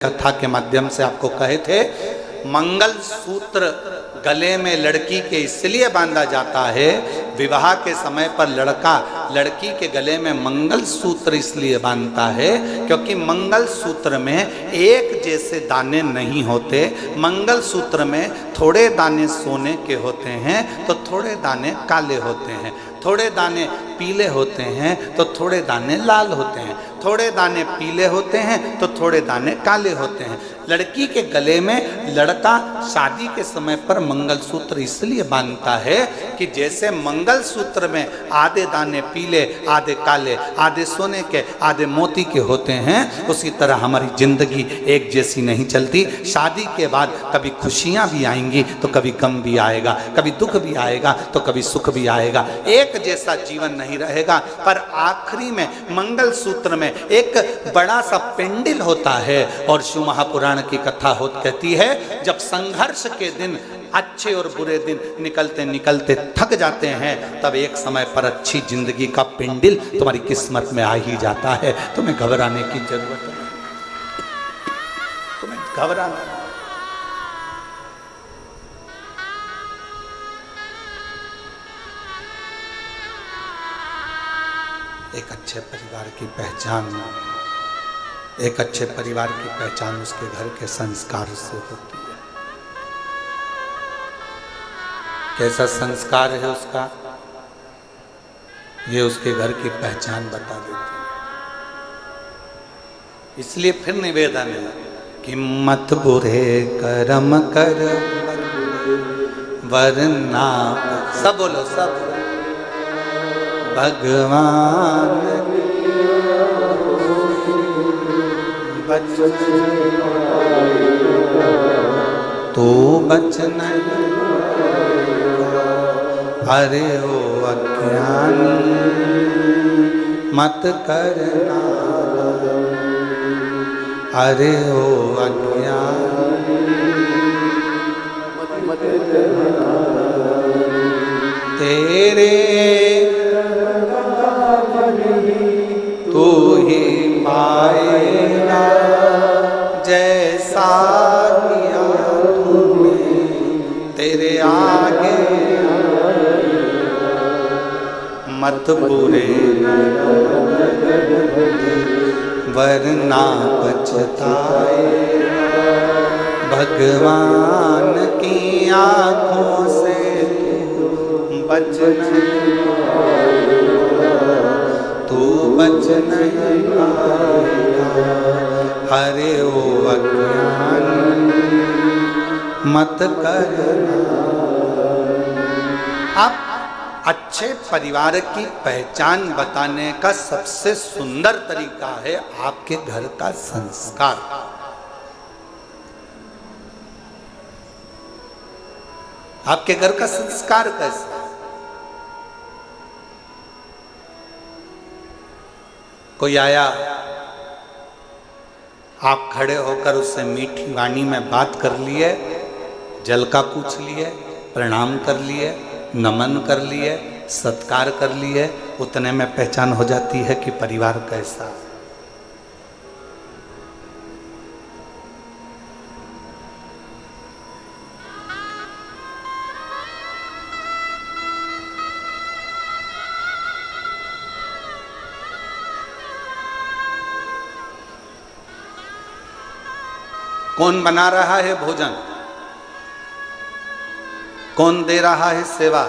कथा के माध्यम से आपको कहे थे, मंगल सूत्र गले में लड़की के इसलिए बांधा जाता है, विवाह के समय पर लड़का लड़की के गले में मंगल सूत्र इसलिए बांधता है क्योंकि मंगल सूत्र में एक जैसे दाने नहीं होते। मंगल सूत्र में थोड़े दाने सोने के होते हैं तो थोड़े दाने काले होते हैं, थोड़े दाने पीले होते हैं तो थोड़े दाने लाल होते हैं, थोड़े दाने पीले होते हैं तो थोड़े दाने काले होते हैं। लड़की के गले में लड़का शादी के समय पर मंगलसूत्र इसलिए बांधता है कि जैसे मंगलसूत्र में आधे दाने पीले, आधे काले, आधे सोने के, आधे मोती के होते हैं, उसी तरह हमारी जिंदगी एक जैसी नहीं चलती। शादी के बाद कभी खुशियां भी आएंगी तो कभी गम भी आएगा, कभी दुख भी आएगा तो कभी सुख भी आएगा, एक जैसा जीवन नहीं रहेगा। पर आखिरी में मंगलसूत्र में एक बड़ा सा पेंडिल होता है और शिव महापुराण की कथा होत कहती है, जब संघर्ष के दिन, अच्छे और बुरे दिन निकलते निकलते थक जाते हैं, तब एक समय पर अच्छी जिंदगी का पेंडिल तुम्हारी किस्मत में आ ही जाता है। तुम्हें घबराने की जरूरत नहीं, तुम्हें घबराना। एक अच्छे परिवार की पहचान, एक अच्छे परिवार की पहचान उसके घर के संस्कार से होती है। कैसा संस्कार है उसका, ये उसके घर की पहचान बता देती है। इसलिए फिर निवेदन है कि मत बुरे कर्म कर वरना, सब बोलो सब, भगवान बच तो बच नहीं, अरे ओ अज्ञानी मत करना, अरे ओ अज्ञानी मत करना, तेरे तू ही पाएगा जैसा किया तूने, तेरे आगे मत बुरे वरना पछताए, भगवान की आँखों से बच नहीं, तू बच नहीं पाएगा, हरे ओ अज्ञान मत करना। अब अच्छे परिवार की पहचान बताने का सबसे सुंदर तरीका है आपके घर का संस्कार। आपके घर का संस्कार कैसा? कोई आया, आप खड़े होकर उससे मीठी वाणी में बात कर लिए, जल का पूछ लिए, प्रणाम कर लिए, नमन कर लिए, सत्कार कर लिए, उतने में पहचान हो जाती है कि परिवार कैसा है। कौन बना रहा है भोजन, कौन दे रहा है सेवा?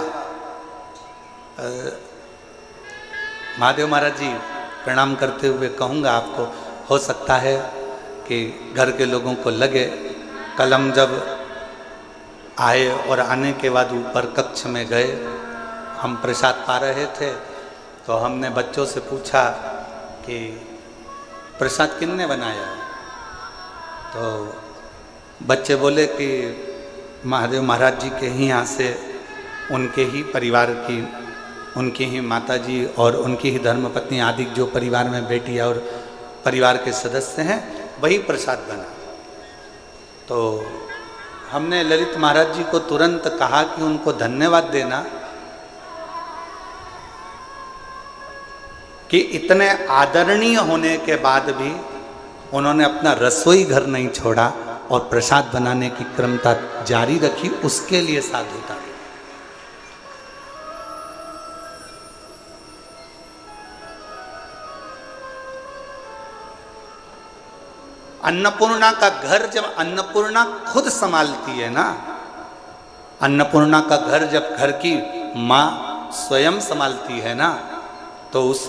महादेव महाराज जी प्रणाम करते हुए कहूँगा आपको, हो सकता है कि घर के लोगों को लगे, कल हम जब आए और आने के बाद ऊपर कक्ष में गए, हम प्रसाद पा रहे थे तो हमने बच्चों से पूछा कि प्रसाद किसने बनाया? तो बच्चे बोले कि महादेव महाराज जी के ही यहाँ से, उनके ही परिवार की, उनकी ही माताजी और उनकी ही धर्मपत्नी आदि जो परिवार में बेटी और परिवार के सदस्य हैं, वही प्रसाद बना। तो हमने ललित महाराज जी को तुरंत कहा कि उनको धन्यवाद देना कि इतने आदरणीय होने के बाद भी उन्होंने अपना रसोई घर नहीं छोड़ा और प्रसाद बनाने की क्रमता जारी रखी, उसके लिए साधुता। अन्नपूर्णा का घर जब अन्नपूर्णा खुद संभालती है ना, अन्नपूर्णा का घर जब घर की माँ स्वयं संभालती है ना, तो उस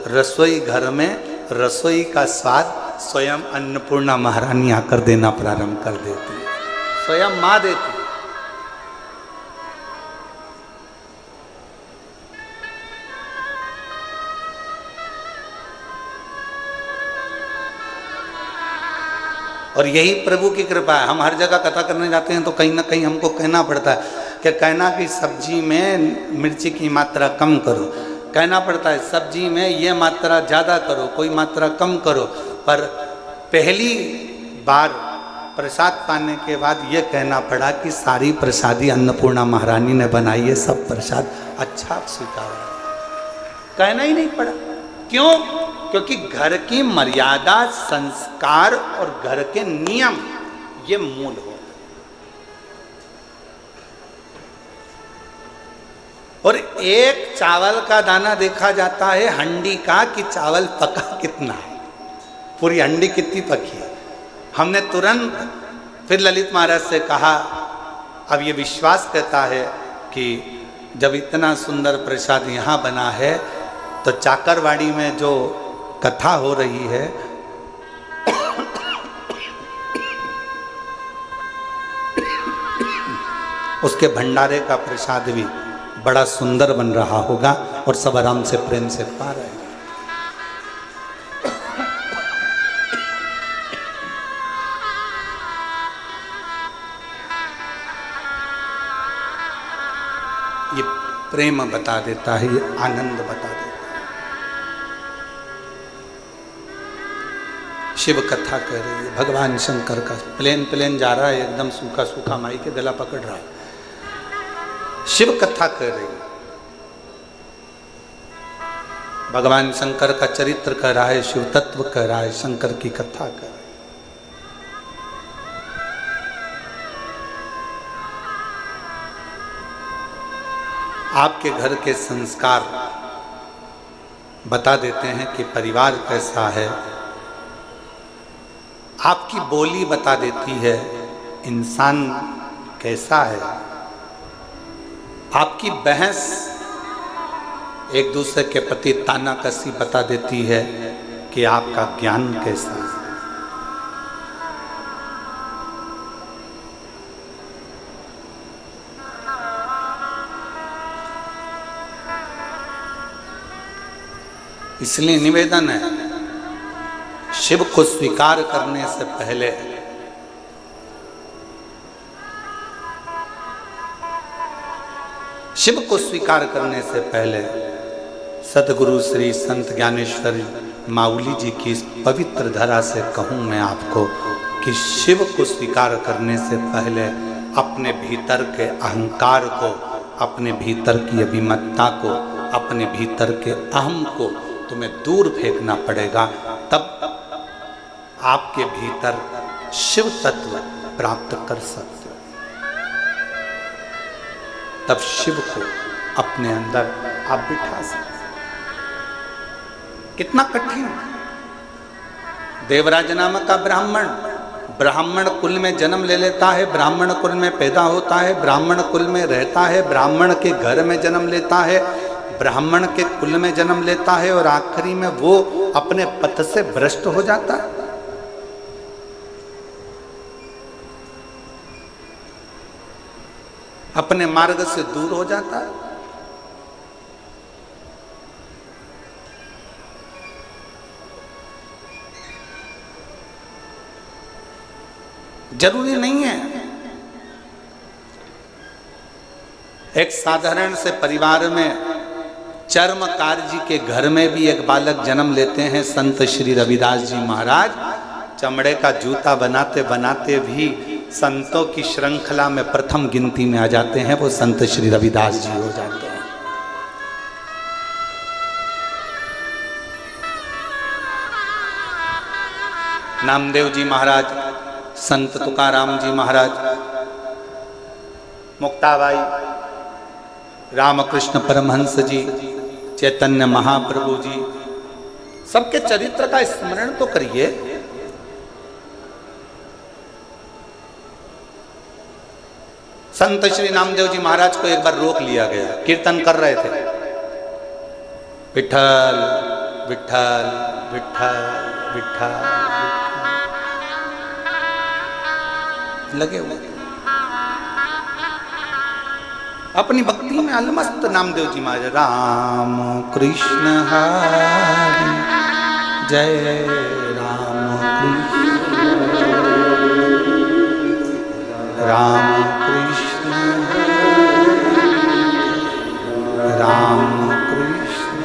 रसोई घर में रसोई का स्वाद स्वयं अन्नपूर्णा महारानी आकर देना प्रारंभ कर देती है, स्वयं माँ देती है। और यही प्रभु की कृपा है। हम हर जगह कथा करने जाते हैं तो कहीं ना कहीं हमको कहना पड़ता है कि कहना कि सब्जी में मिर्ची की मात्रा कम करो, कहना पड़ता है सब्जी में ये मात्रा ज़्यादा करो, कोई मात्रा कम करो। पर पहली बार प्रसाद पाने के बाद ये कहना पड़ा कि सारी प्रसादी अन्नपूर्णा महारानी ने बनाई है, सब प्रसाद अच्छा स्वीकार। कहना ही नहीं पड़ा। क्यों? क्योंकि घर की मर्यादा, संस्कार और घर के नियम ये मूल हो। और एक चावल का दाना देखा जाता है हंडी का कि चावल पका कितना है, पूरी हंडी कितनी पकी है। हमने तुरंत फिर ललित महाराज से कहा, अब ये विश्वास कहता है कि जब इतना सुंदर प्रसाद यहाँ बना है तो चाकरवाड़ी में जो कथा हो रही है उसके भंडारे का प्रसाद भी बड़ा सुंदर बन रहा होगा और सब आराम से प्रेम से पा रहे हैं। ये प्रेम बता देता है, ये आनंद बता देता है। शिव कथा कह रही है, भगवान शंकर का प्लेन जा रहा है, एकदम सूखा सूखा माई के गला पकड़ रहा है। शिव कथा कह रही है, भगवान शंकर का चरित्र कह रहा है, शिव तत्व कह रहा है, शंकर की कथा कह रहा है। आपके घर के संस्कार बता देते हैं कि परिवार कैसा है। आपकी बोली बता देती है इंसान कैसा है। आपकी बहस एक दूसरे के प्रति तानाकसी बता देती है कि आपका ज्ञान कैसा है। इसलिए निवेदन है, शिव को स्वीकार करने से पहले शिव को स्वीकार करने से पहले सतगुरु श्री संत ज्ञानेश्वर माउली जी की इस पवित्र धरा से कहूं मैं आपको कि शिव को स्वीकार करने से पहले अपने भीतर के अहंकार को, अपने भीतर की अभिमतता को, अपने भीतर के अहम को तुम्हें दूर फेंकना पड़ेगा। तब आपके भीतर शिव तत्व प्राप्त कर सकते हो। तब शिव को अपने अंदर आप बिठा सकते। कितना कठिन। देवराज नामक का ब्राह्मण कुल में जन्म ले लेता है, ब्राह्मण कुल में पैदा होता है, ब्राह्मण कुल में रहता है, ब्राह्मण के घर में जन्म लेता है, ब्राह्मण के कुल में जन्म लेता है और आखिरी में वो अपने पथ से भ्रष्ट हो जाता है। अपने मार्ग से दूर हो जाता है। जरूरी नहीं है। एक साधारण से परिवार में चर्मकार जी के घर में भी एक बालक जन्म लेते हैं। संत श्री रविदास जी महाराज चमड़े का जूता बनाते बनाते भी संतों की श्रृंखला में प्रथम गिनती में आ जाते हैं। वो संत श्री रविदास जी हो जाते हैं। नामदेव जी महाराज, संत तुकाराम जी महाराज, मुक्ताबाई, रामकृष्ण परमहंस जी, चैतन्य महाप्रभु जी, सबके चरित्र का स्मरण तो करिए। संत श्री नामदेव जी महाराज को एक बार रोक लिया गया, कीर्तन कर रहे थे, विठ्ठल विठ्ठल विठ्ठल विठ्ठल लगे हुए, अपनी भक्ति में अलमस्त नामदेव जी महाराज राम कृष्ण हरि जय राम कृष्ण राम कृष्ण राम कृष्ण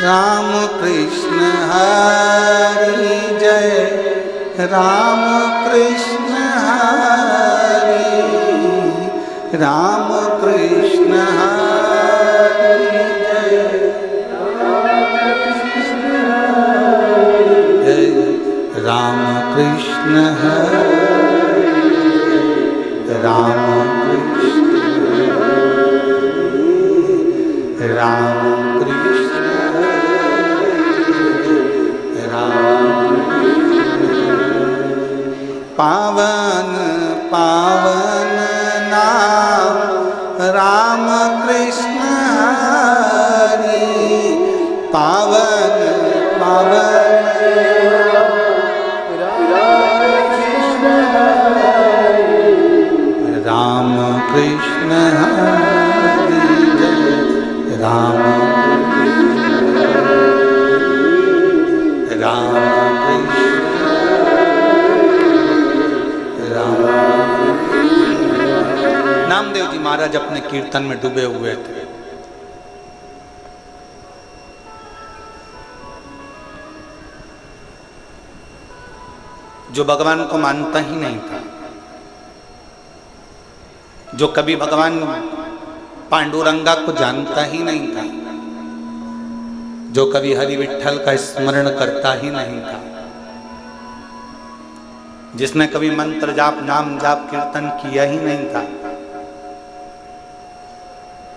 राम कृष्ण हरि जय राम कृष्ण हरि राम कृष्ण हरि जय राम कृष्ण हरि राम कृष्ण राम कृष्ण राम पावन पावन नाम राम कृष्ण हरि पावन पावन राम कृष्ण हरि जय राम राम कृष्ण राम। नामदेव जी महाराज अपने कीर्तन में डूबे हुए थे। जो भगवान को मानता ही नहीं था, जो कभी भगवान पांडुरंगा को जानता ही नहीं था, जो कभी हरि विठ्ठल का स्मरण करता ही नहीं था, जिसने कभी मंत्र जाप नाम जाप कीर्तन किया ही नहीं था,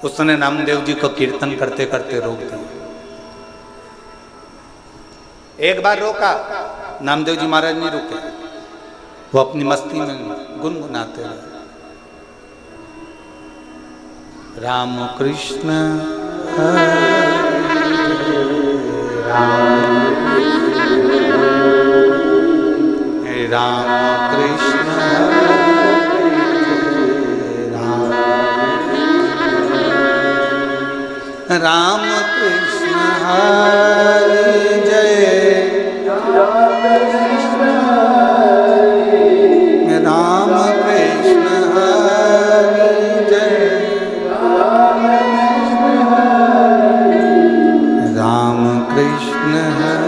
उसने नामदेव जी को कीर्तन करते करते रोक दिया। एक बार रोका, नामदेव जी महाराज नहीं रुके, वो अपनी मस्ती में गुनगुनाते रहे, राम कृष्ण हरे राम कृष्ण राम कृष्ण हरि जय राम कृष्ण हरि जय राम कृष्ण हरि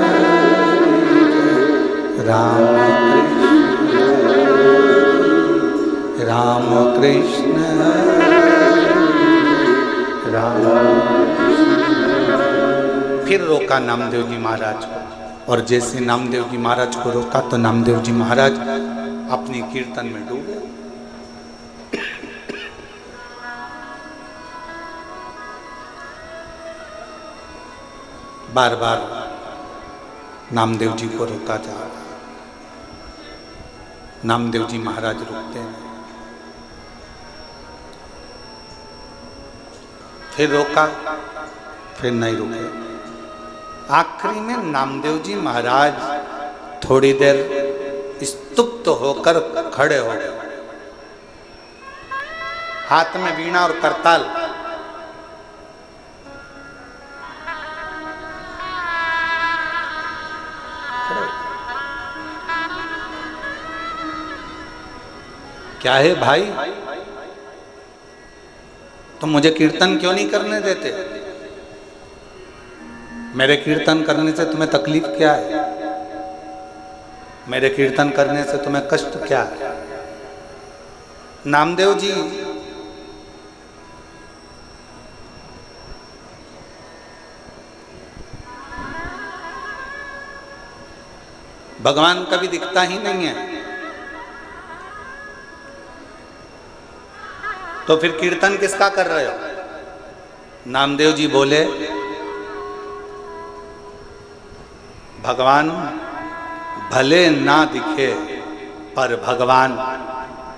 राम कृष्ण राम। फिर रोका नामदेव जी महाराज को, और जैसे नामदेव जी महाराज को रोका तो नामदेव जी महाराज अपनी कीर्तन में डूबे। बार बार नामदेव जी को रोका जा रहा, नामदेव जी महाराज रुकते हैं। फिर रोका, फिर नहीं रुके। आखिरी में नामदेव जी महाराज थोड़ी देर स्तुप्त होकर खड़े हो गए, हाथ में वीणा और करताल। क्या है भाई, तुम मुझे कीर्तन क्यों नहीं करने देते? मेरे कीर्तन करने से तुम्हें तकलीफ क्या है? मेरे कीर्तन करने से तुम्हें कष्ट क्या है? नामदेव जी भगवान कभी दिखता ही नहीं है। तो फिर कीर्तन किसका कर रहे हो? नामदेव जी बोले भगवान भले ना दिखे पर भगवान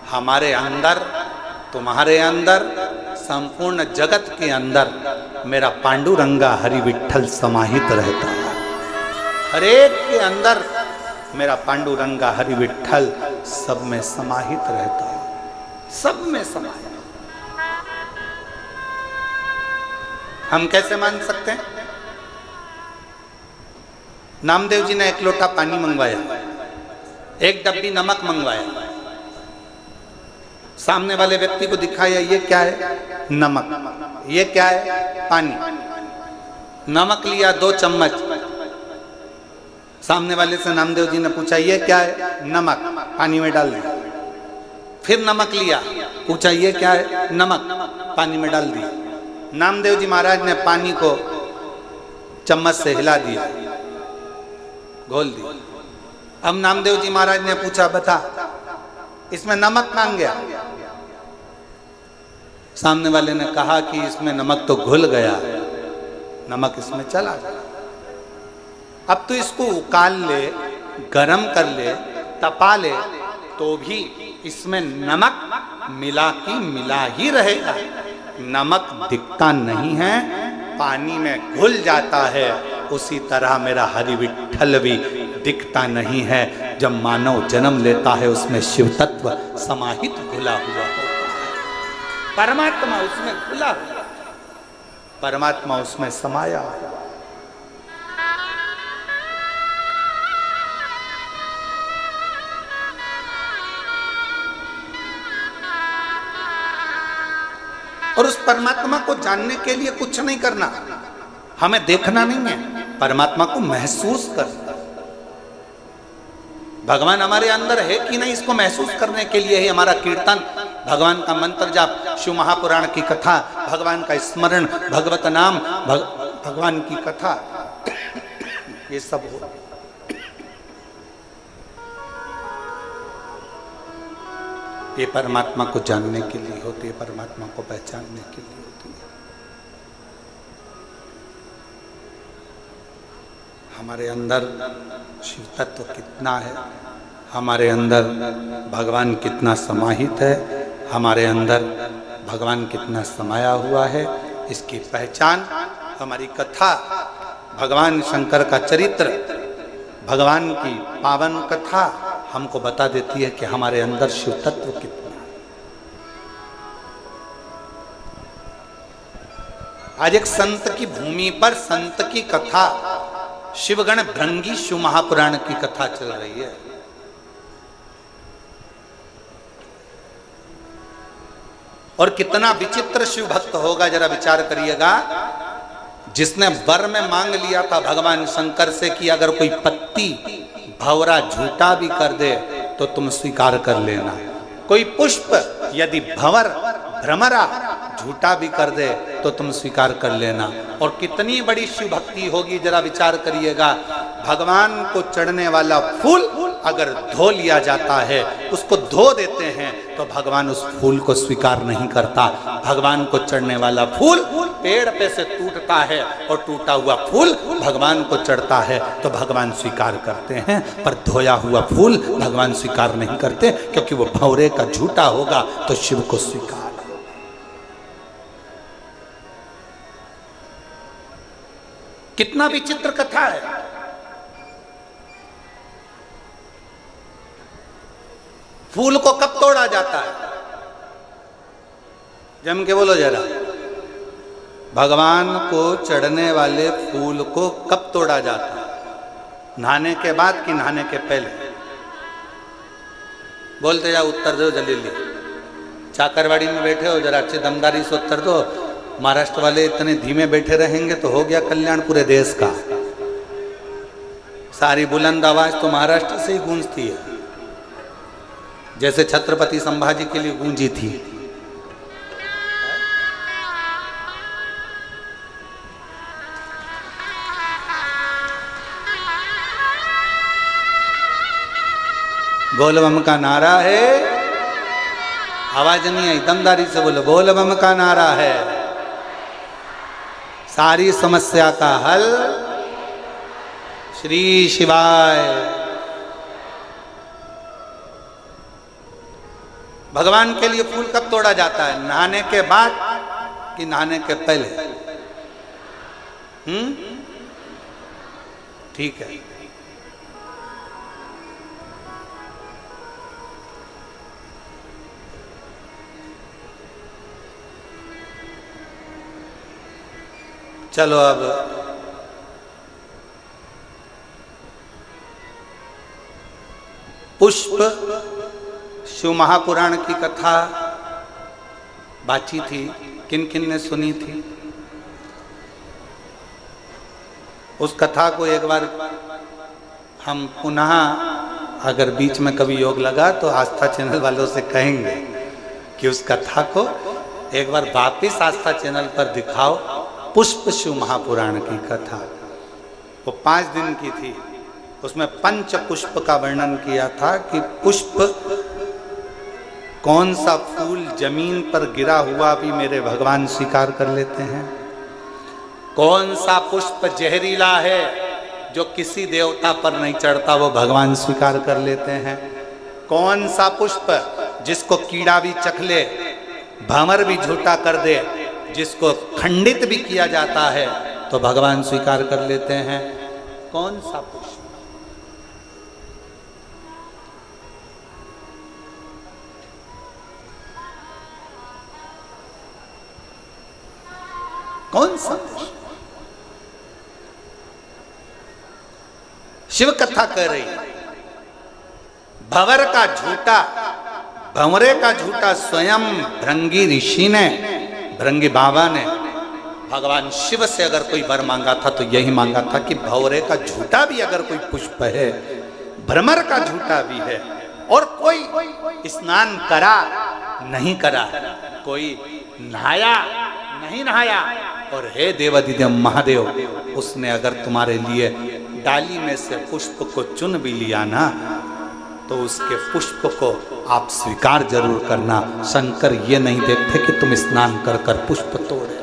हमारे अंदर, तुम्हारे अंदर, संपूर्ण जगत के अंदर मेरा पांडुरंगा हरि विठ्ठल समाहित रहता है। हरेक के अंदर मेरा पांडुरंगा हरि विठ्ठल सब में समाहित रहता है, सब में समाहित। हम कैसे मान सकते हैं? नामदेव जी ने एक लोटा पानी मंगवाया, एक डब्बी नमक मंगवाया, सामने वाले व्यक्ति को दिखाया ये क्या है? नमक। ये क्या है? पानी। नमक लिया 2 चम्मच, सामने वाले से नामदेव जी ने पूछा ये क्या है? नमक। पानी में डाल दिया। फिर नमक लिया, पूछा ये क्या है? नमक। पानी में डाल दिया। नामदेव जी महाराज ने पानी को चम्मच से हिला दिया, घोल दिया। अब नामदेव जी महाराज ने पूछा बता इसमें नमक मांग गया? सामने वाले ने कहा कि इसमें नमक तो घुल गया, नमक इसमें चला गया। अब तो इसको उकाल ले, गरम कर ले, तपा ले, तो भी इसमें नमक मिला की मिला ही रहेगा। नमक दिखता नहीं है, पानी में घुल जाता है। उसी तरह मेरा हरि विठ्ठल भी दिखता नहीं है। जब मानव जन्म लेता है उसमें शिव तत्व समाहित घुला हुआ होता है। परमात्मा उसमें घुला हुआ, परमात्मा उसमें समाया। और उस परमात्मा को जानने के लिए कुछ नहीं करना, हमें देखना नहीं है, परमात्मा को महसूस करना। भगवान हमारे अंदर है कि नहीं, इसको महसूस करने के लिए ही हमारा कीर्तन, भगवान का मंत्र जाप, शिव महापुराण की कथा, भगवान का स्मरण, भगवत नाम, भगवान की कथा, ये सब हो। ये परमात्मा को जानने के लिए होती है, परमात्मा को पहचानने के लिए होती है। हमारे अंदर शिव तत्व कितना है, हमारे अंदर भगवान कितना समाहित है, हमारे अंदर भगवान कितना समाया हुआ है, इसकी पहचान हमारी कथा, भगवान शंकर का चरित्र, भगवान की पावन कथा हमको बता देती है कि हमारे अंदर शिव तत्व कितना है। आज एक संत की भूमि पर संत की कथा, शिवगण भृंगी शिव महापुराण की कथा चल रही है। और कितना विचित्र शिव भक्त होगा, जरा विचार करिएगा, जिसने वर में मांग लिया था भगवान शंकर से कि अगर कोई पत्ती भंवरा झूठा भी कर दे तो तुम स्वीकार कर लेना, कोई पुष्प यदि भंवर भ्रमरा झूठा भी कर दे तो तुम स्वीकार कर लेना। और कितनी बड़ी शिव भक्ति होगी, जरा विचार करिएगा। भगवान को चढ़ने वाला फूल अगर धो लिया जाता है, उसको धो देते हैं, तो भगवान उस फूल को स्वीकार नहीं करता। भगवान को चढ़ने वाला फूल पेड़ पे से टूटता है और टूटा हुआ फूल भगवान को चढ़ता है तो भगवान स्वीकार करते हैं, पर धोया हुआ फूल भगवान स्वीकार नहीं करते, क्योंकि वो भंवरे का झूठा होगा तो शिव को स्वीकार। कितना विचित्र कथा है। फूल को कब तोड़ा जाता है? जम के बोलो जरा। भगवान को चढ़ने वाले फूल को कब तोड़ा जाता है? नहाने के बाद कि नहाने के पहले? बोलते जाओ, उत्तर दो जल्दी। चाकरवाड़ी में बैठे हो, जरा अच्छी दमदारी से उत्तर दो। महाराष्ट्र वाले इतने धीमे बैठे रहेंगे तो हो गया कल्याण पूरे देश का। सारी बुलंद आवाज तो महाराष्ट्र से ही गूंजती है, जैसे छत्रपति संभाजी के लिए गूंजी थी। बोल बम का नारा है, आवाज नहीं आई, दमदारी से बोलो, बोल बम का नारा है, सारी समस्या का हल श्री शिवाय। भगवान के लिए फूल कब तोड़ा जाता है? नहाने के बाद कि नहाने के पहले? ठीक है। चलो अब पुष्प शिव महापुराण की कथा बाची थी, किन किन ने सुनी थी? उस कथा को एक बार हम पुनः, अगर बीच में कभी योग लगा तो आस्था चैनल वालों से कहेंगे कि उस कथा को एक बार वापिस आस्था चैनल पर दिखाओ। पुष्प शिव महापुराण की कथा वो 5 दिन की थी। उसमें पंच पुष्प का वर्णन किया था कि पुष्प, कौन सा फूल जमीन पर गिरा हुआ भी मेरे भगवान स्वीकार कर लेते हैं, कौन सा पुष्प जहरीला है जो किसी देवता पर नहीं चढ़ता वो भगवान स्वीकार कर लेते हैं, कौन सा पुष्प जिसको कीड़ा भी चख ले, भंवर भी झूठा कर दे, जिसको खंडित भी किया जाता है तो भगवान स्वीकार कर लेते हैं, कौन सा पुष्प? कौन सा पुष्प? शिव कथा कह रही, भंवर का झूठा, भंवरे का झूठा स्वयं भृंगी ऋषि ने, भृंगी बाबा ने भगवान शिव से अगर कोई वर मांगा था तो यही मांगा था कि भंवरे का झूठा भी अगर कोई पुष्प है, भ्रमर का झूठा भी है, और कोई स्नान करा नहीं करा, कोई नहाया नहीं नहाया, और हे देवादिदेव महादेव, उसने अगर तुम्हारे लिए डाली में से पुष्प को चुन भी लिया ना, तो उसके पुष्प को आप स्वीकार जरूर करना। शंकर ये नहीं देखते कि तुम स्नान कर कर पुष्प तोड़े।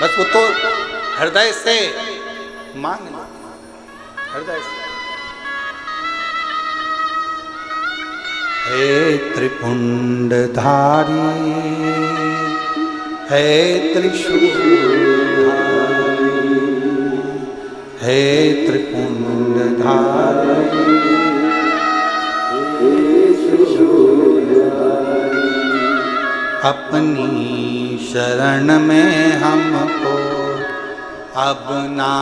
बस वो तो हृदय से मांग लो, हृदय से। हे त्रिपुंडधारी, हे त्रिशूलधारी, हे त्रिपुंडधारी, अपनी शरण में हमको अब ना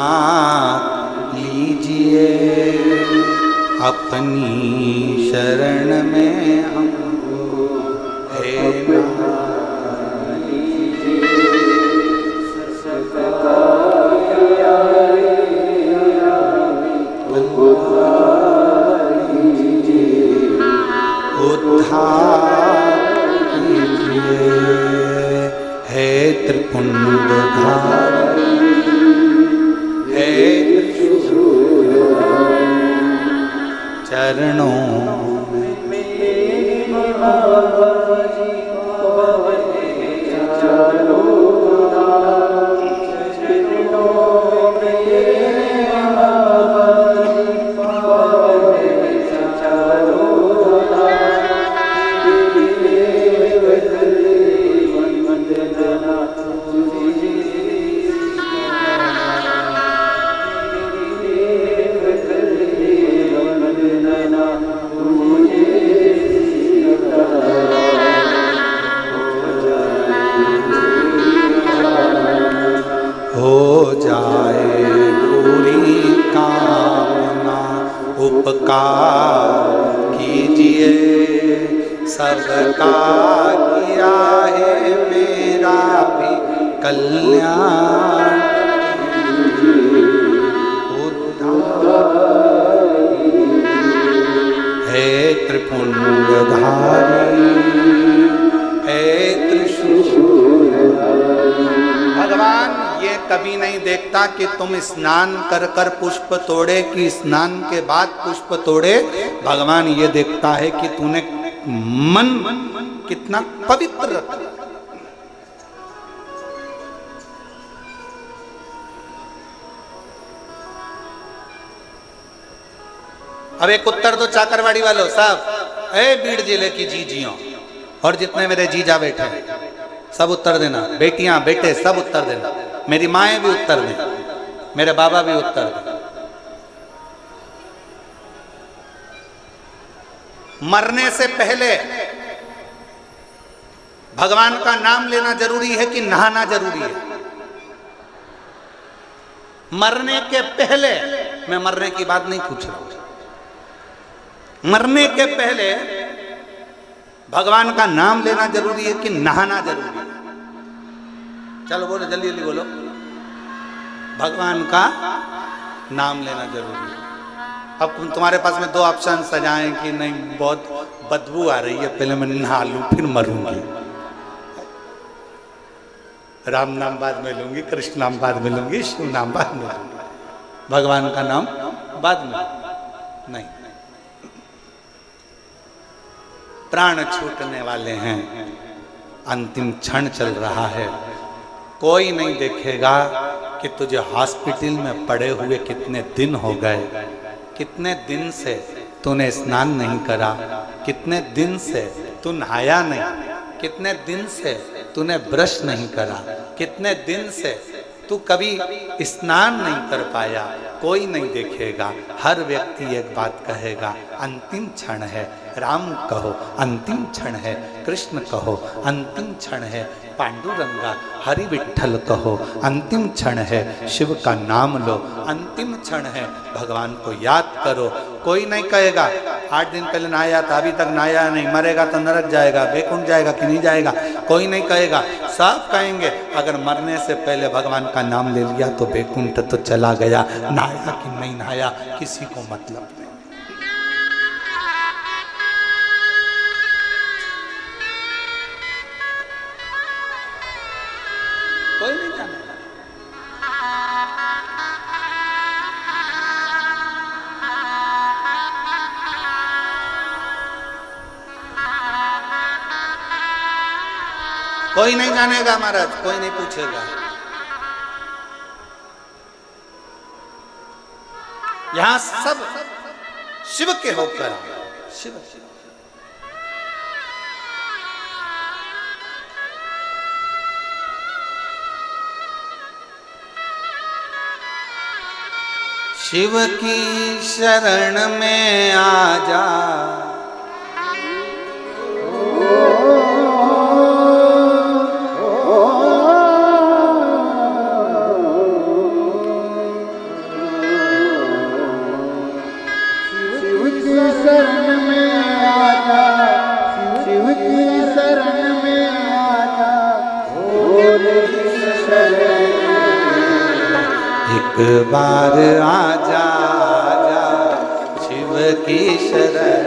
लीजिए, अपनी शरण में हमको हे ना लीजिए, उद्धार कीजिए, हे त्रिपुंडधारी, हे चरणों कीजिए, सबका किया है मेरा भी कल्याण, उद्धार कभी नहीं देखता कि तुम स्नान कर कर पुष्प तोड़े कि स्नान के बाद पुष्प तोड़े। भगवान ये देखता है कि तूने मन कितना पवित्र रखा। अब एक उत्तर दो चाकरवाड़ी वालों साहब, ए बीड़ जिले की जीजियों और जितने मेरे जीजा बैठे हैं सब उत्तर देना, बेटियां बेटे सब उत्तर देना, मेरी माएँ भी उत्तर दें, मेरे बाबा भी उत्तर दें। मरने से पहले भगवान का नाम लेना जरूरी है कि नहाना जरूरी है? मरने के पहले, मैं मरने की बात नहीं पूछ रहा हूं, मरने के पहले भगवान का नाम लेना जरूरी है कि नहाना जरूरी है? चलो बोलो, जल्दी जल्दी बोलो। भगवान का नाम लेना जरूरी है। अब तुम्हारे पास में दो ऑप्शन सजाएं कि नहीं बहुत बदबू आ रही है, पहले मैं नहा लूं फिर मरूंगी, राम नाम बाद में लूंगी, कृष्ण नाम बाद में लूंगी, शिव नाम बाद में लूंगी, भगवान का नाम बाद में नहीं। प्राण छूटने वाले हैं, अंतिम क्षण चल रहा है, कोई नहीं देखेगा कि तुझे हॉस्पिटल में पड़े हुए कितने दिन हो गए, कितने दिन से तूने स्नान नहीं करा, कितने दिन से तू नहाया नहीं, कितने दिन से तूने ब्रश नहीं करा, कितने दिन से तू कभी स्नान नहीं कर पाया। कोई नहीं देखेगा, हर व्यक्ति एक बात कहेगा, अंतिम क्षण है, राम कहो अंतिम क्षण है, कृष्ण कहो अंतिम क्षण है, पांडुरंगा हरि विठ्ठल कहो अंतिम क्षण है, शिव का नाम लो अंतिम क्षण है, भगवान को याद करो। कोई नहीं कहेगा 8 दिन पहले नहाया था अभी तक नहाया नहीं, मरेगा तो नरक जाएगा, बैकुंठ जाएगा कि नहीं जाएगा, कोई नहीं कहेगा। सब कहेंगे अगर मरने से पहले भगवान का नाम ले लिया तो बैकुंठ तो चला गया, नहाया कि नहीं नहाया किसी को मतलब नहीं। कोई नहीं जानेगा। कोई नहीं जानेगा महाराज, कोई नहीं पूछेगा। यहां सब शिव के होकर शिव शिव की शरण में आ जा, एक बार आजा आजा शिव की शरण,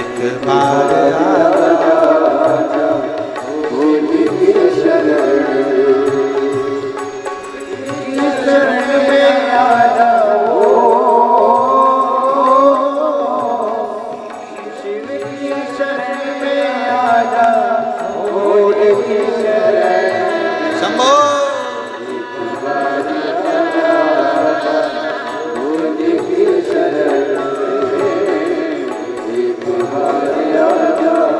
एक बार आजा शिव की शरण में आजा, शिव की शरण में आजा, शिव की शरण शंभो। Yeah.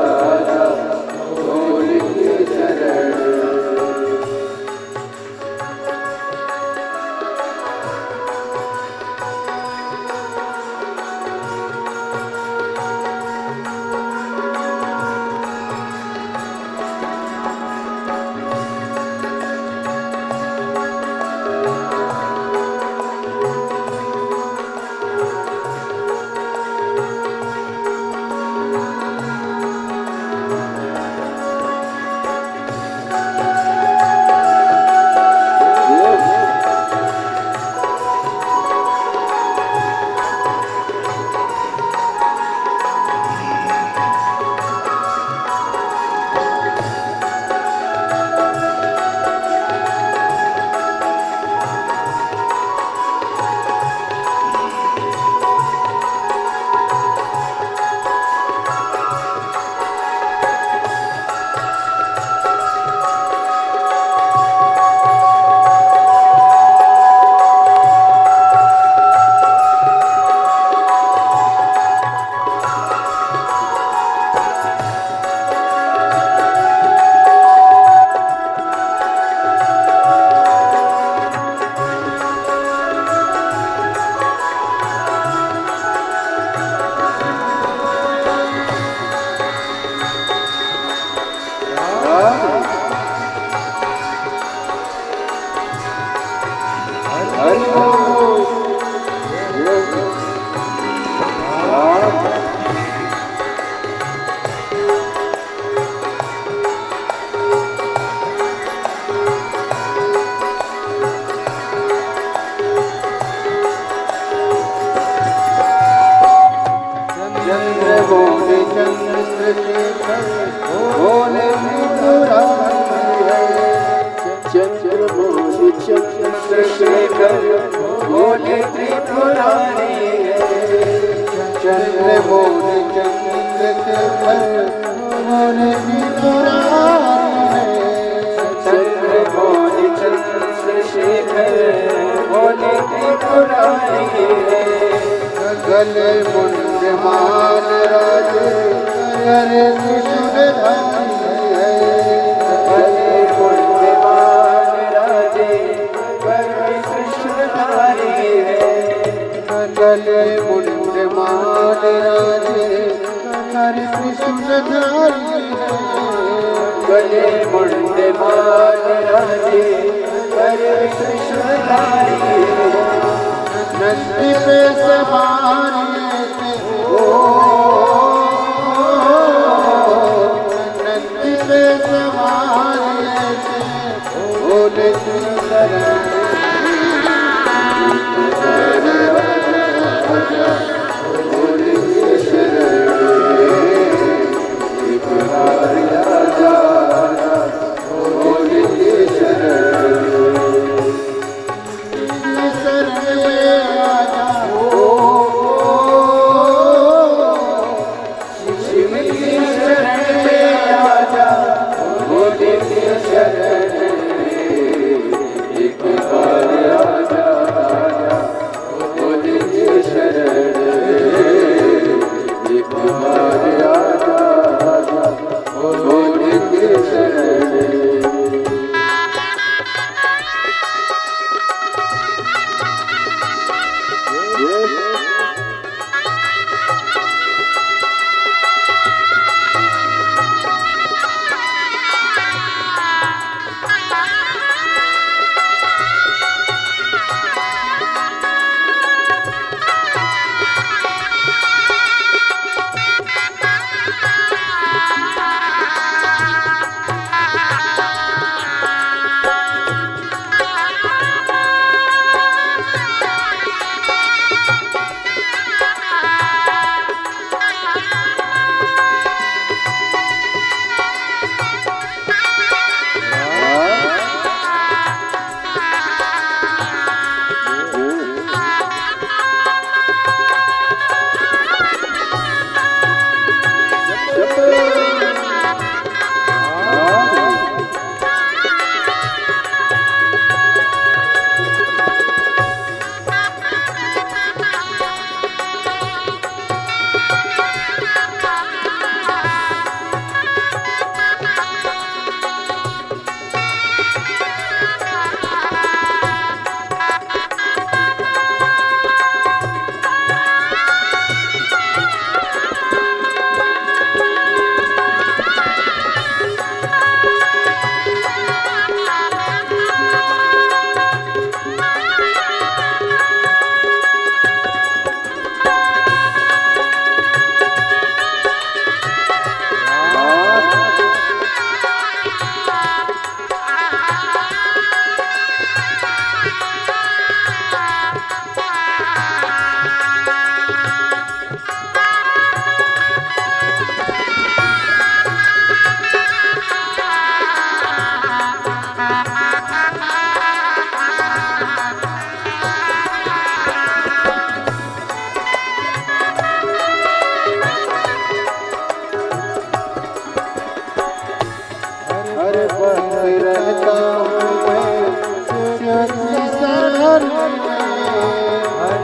गले मुंड माल राजे करे त्रिशूलधारी है। गले मुंड माल राजे करे त्रिशूलधारी है। गले मुंड माल राजे करे त्रिशूलधारी है। गले मुंड माल राजे करे त्रिशूलधारी है। नदी पे सवारी नदी पे सवारी बोले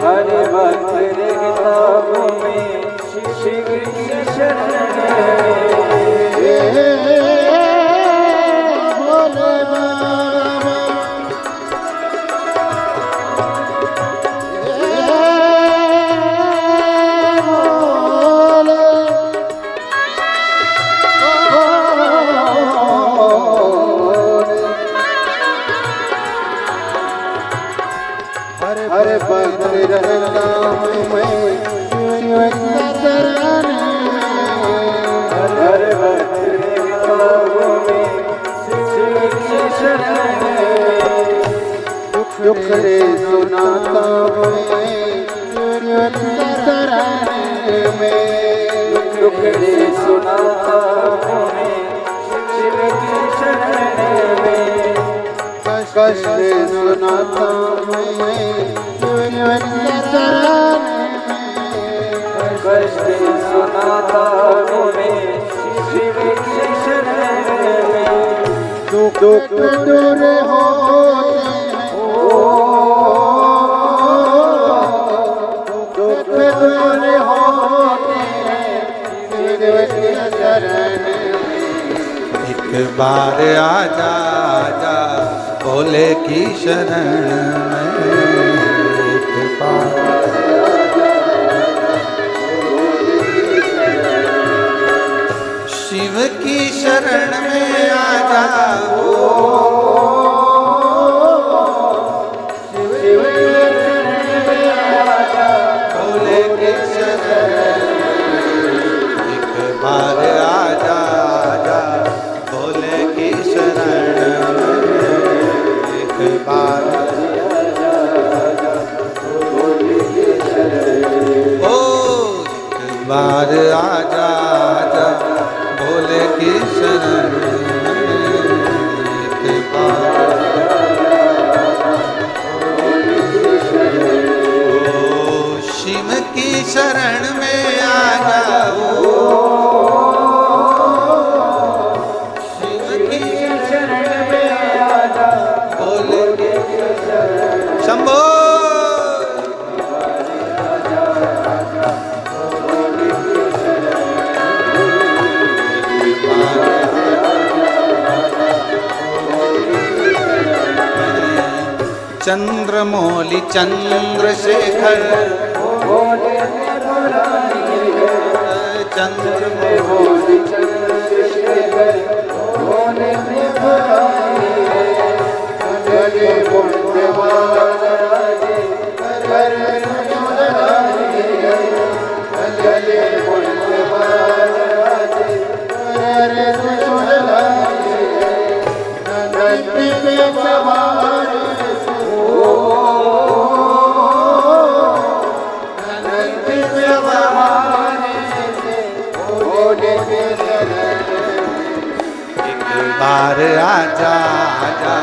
हरे भक्त किताबों में शिव की शरण भोले बाबा हरे भक्त रहता दुखड़े सुनाता मैं शरण में, दुखड़े सुनाता मैं शिव की शरण में, कष्ट सुनाता मैं शिव की शरण में, कष्ट सुनाता मैं शिव की शरण में, दुख दूर होते हैं, दुख दूर होते हैं शिव की शरण में। एक बार आजा आजा भोले की शरण में, एक बार शिव की शरण में आजा, शिव की शरण में आजा, भोले की शरण में, एक बार आजा आजा भोले की शरण में, एक बार ओ एक बार आजा आजा भोले की शरण में, एक बार ओ शिव की शरण में आ जाओ, शिव की शरण में आजा, भोले की शंभो चंद्रमौली चंद्रशेखर चंद्रमौली चंद्रशेखर गले बुंदे महाराजे गले बुंदे महाराजे नंदी के सवार एक बार आजा आजा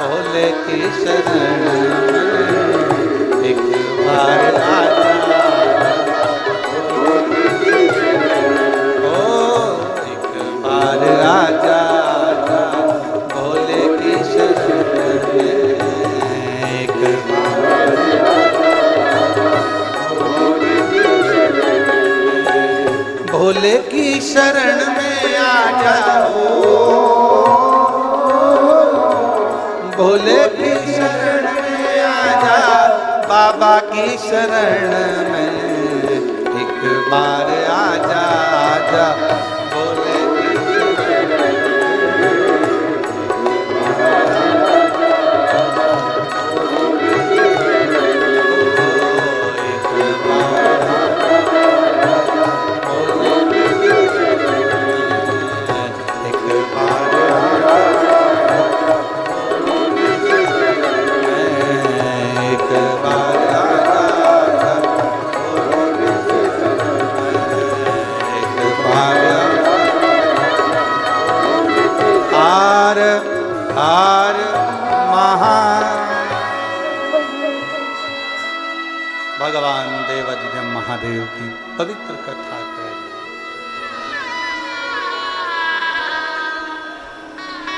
भोले की शरण में, एक बार आजा ओ एक बार आजा आजा भोले की शरण में, एक बार भोले की शरण में आ जाओ, भोले की शरण में आ जा, बाबा की शरण में एक बार आजा आजा भोले की आर महा भगवान देवाधिदेव महादेव की पवित्र कथा कह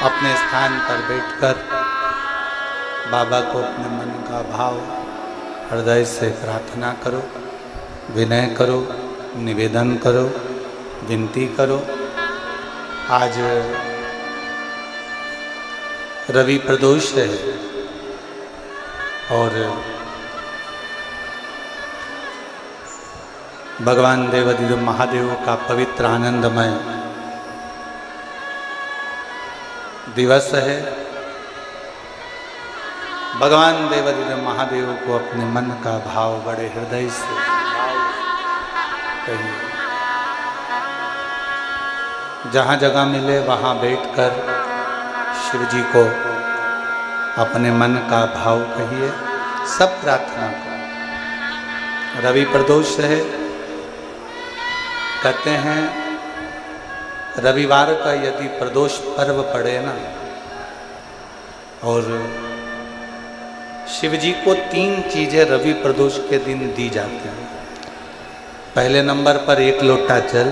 अपने स्थान पर बैठकर बाबा को अपने मन का भाव हृदय से प्रार्थना करो, विनय करो, निवेदन करो, विनती करो। आज रवि प्रदोष है और भगवान देवाधिदेव महादेव का पवित्र आनंदमय दिवस है। भगवान देवाधिदेव महादेव को अपने मन का भाव बड़े हृदय से कहिए। जहाँ जगह मिले वहाँ बैठकर शिव जी को अपने मन का भाव कहिए, सब प्रार्थना करो। रवि प्रदोष है, कहते हैं रविवार का यदि प्रदोष पर्व पड़े ना, और शिव जी को 3 चीजें रवि प्रदोष के दिन दी जाती हैं। पहले नंबर पर 1 लोटा जल,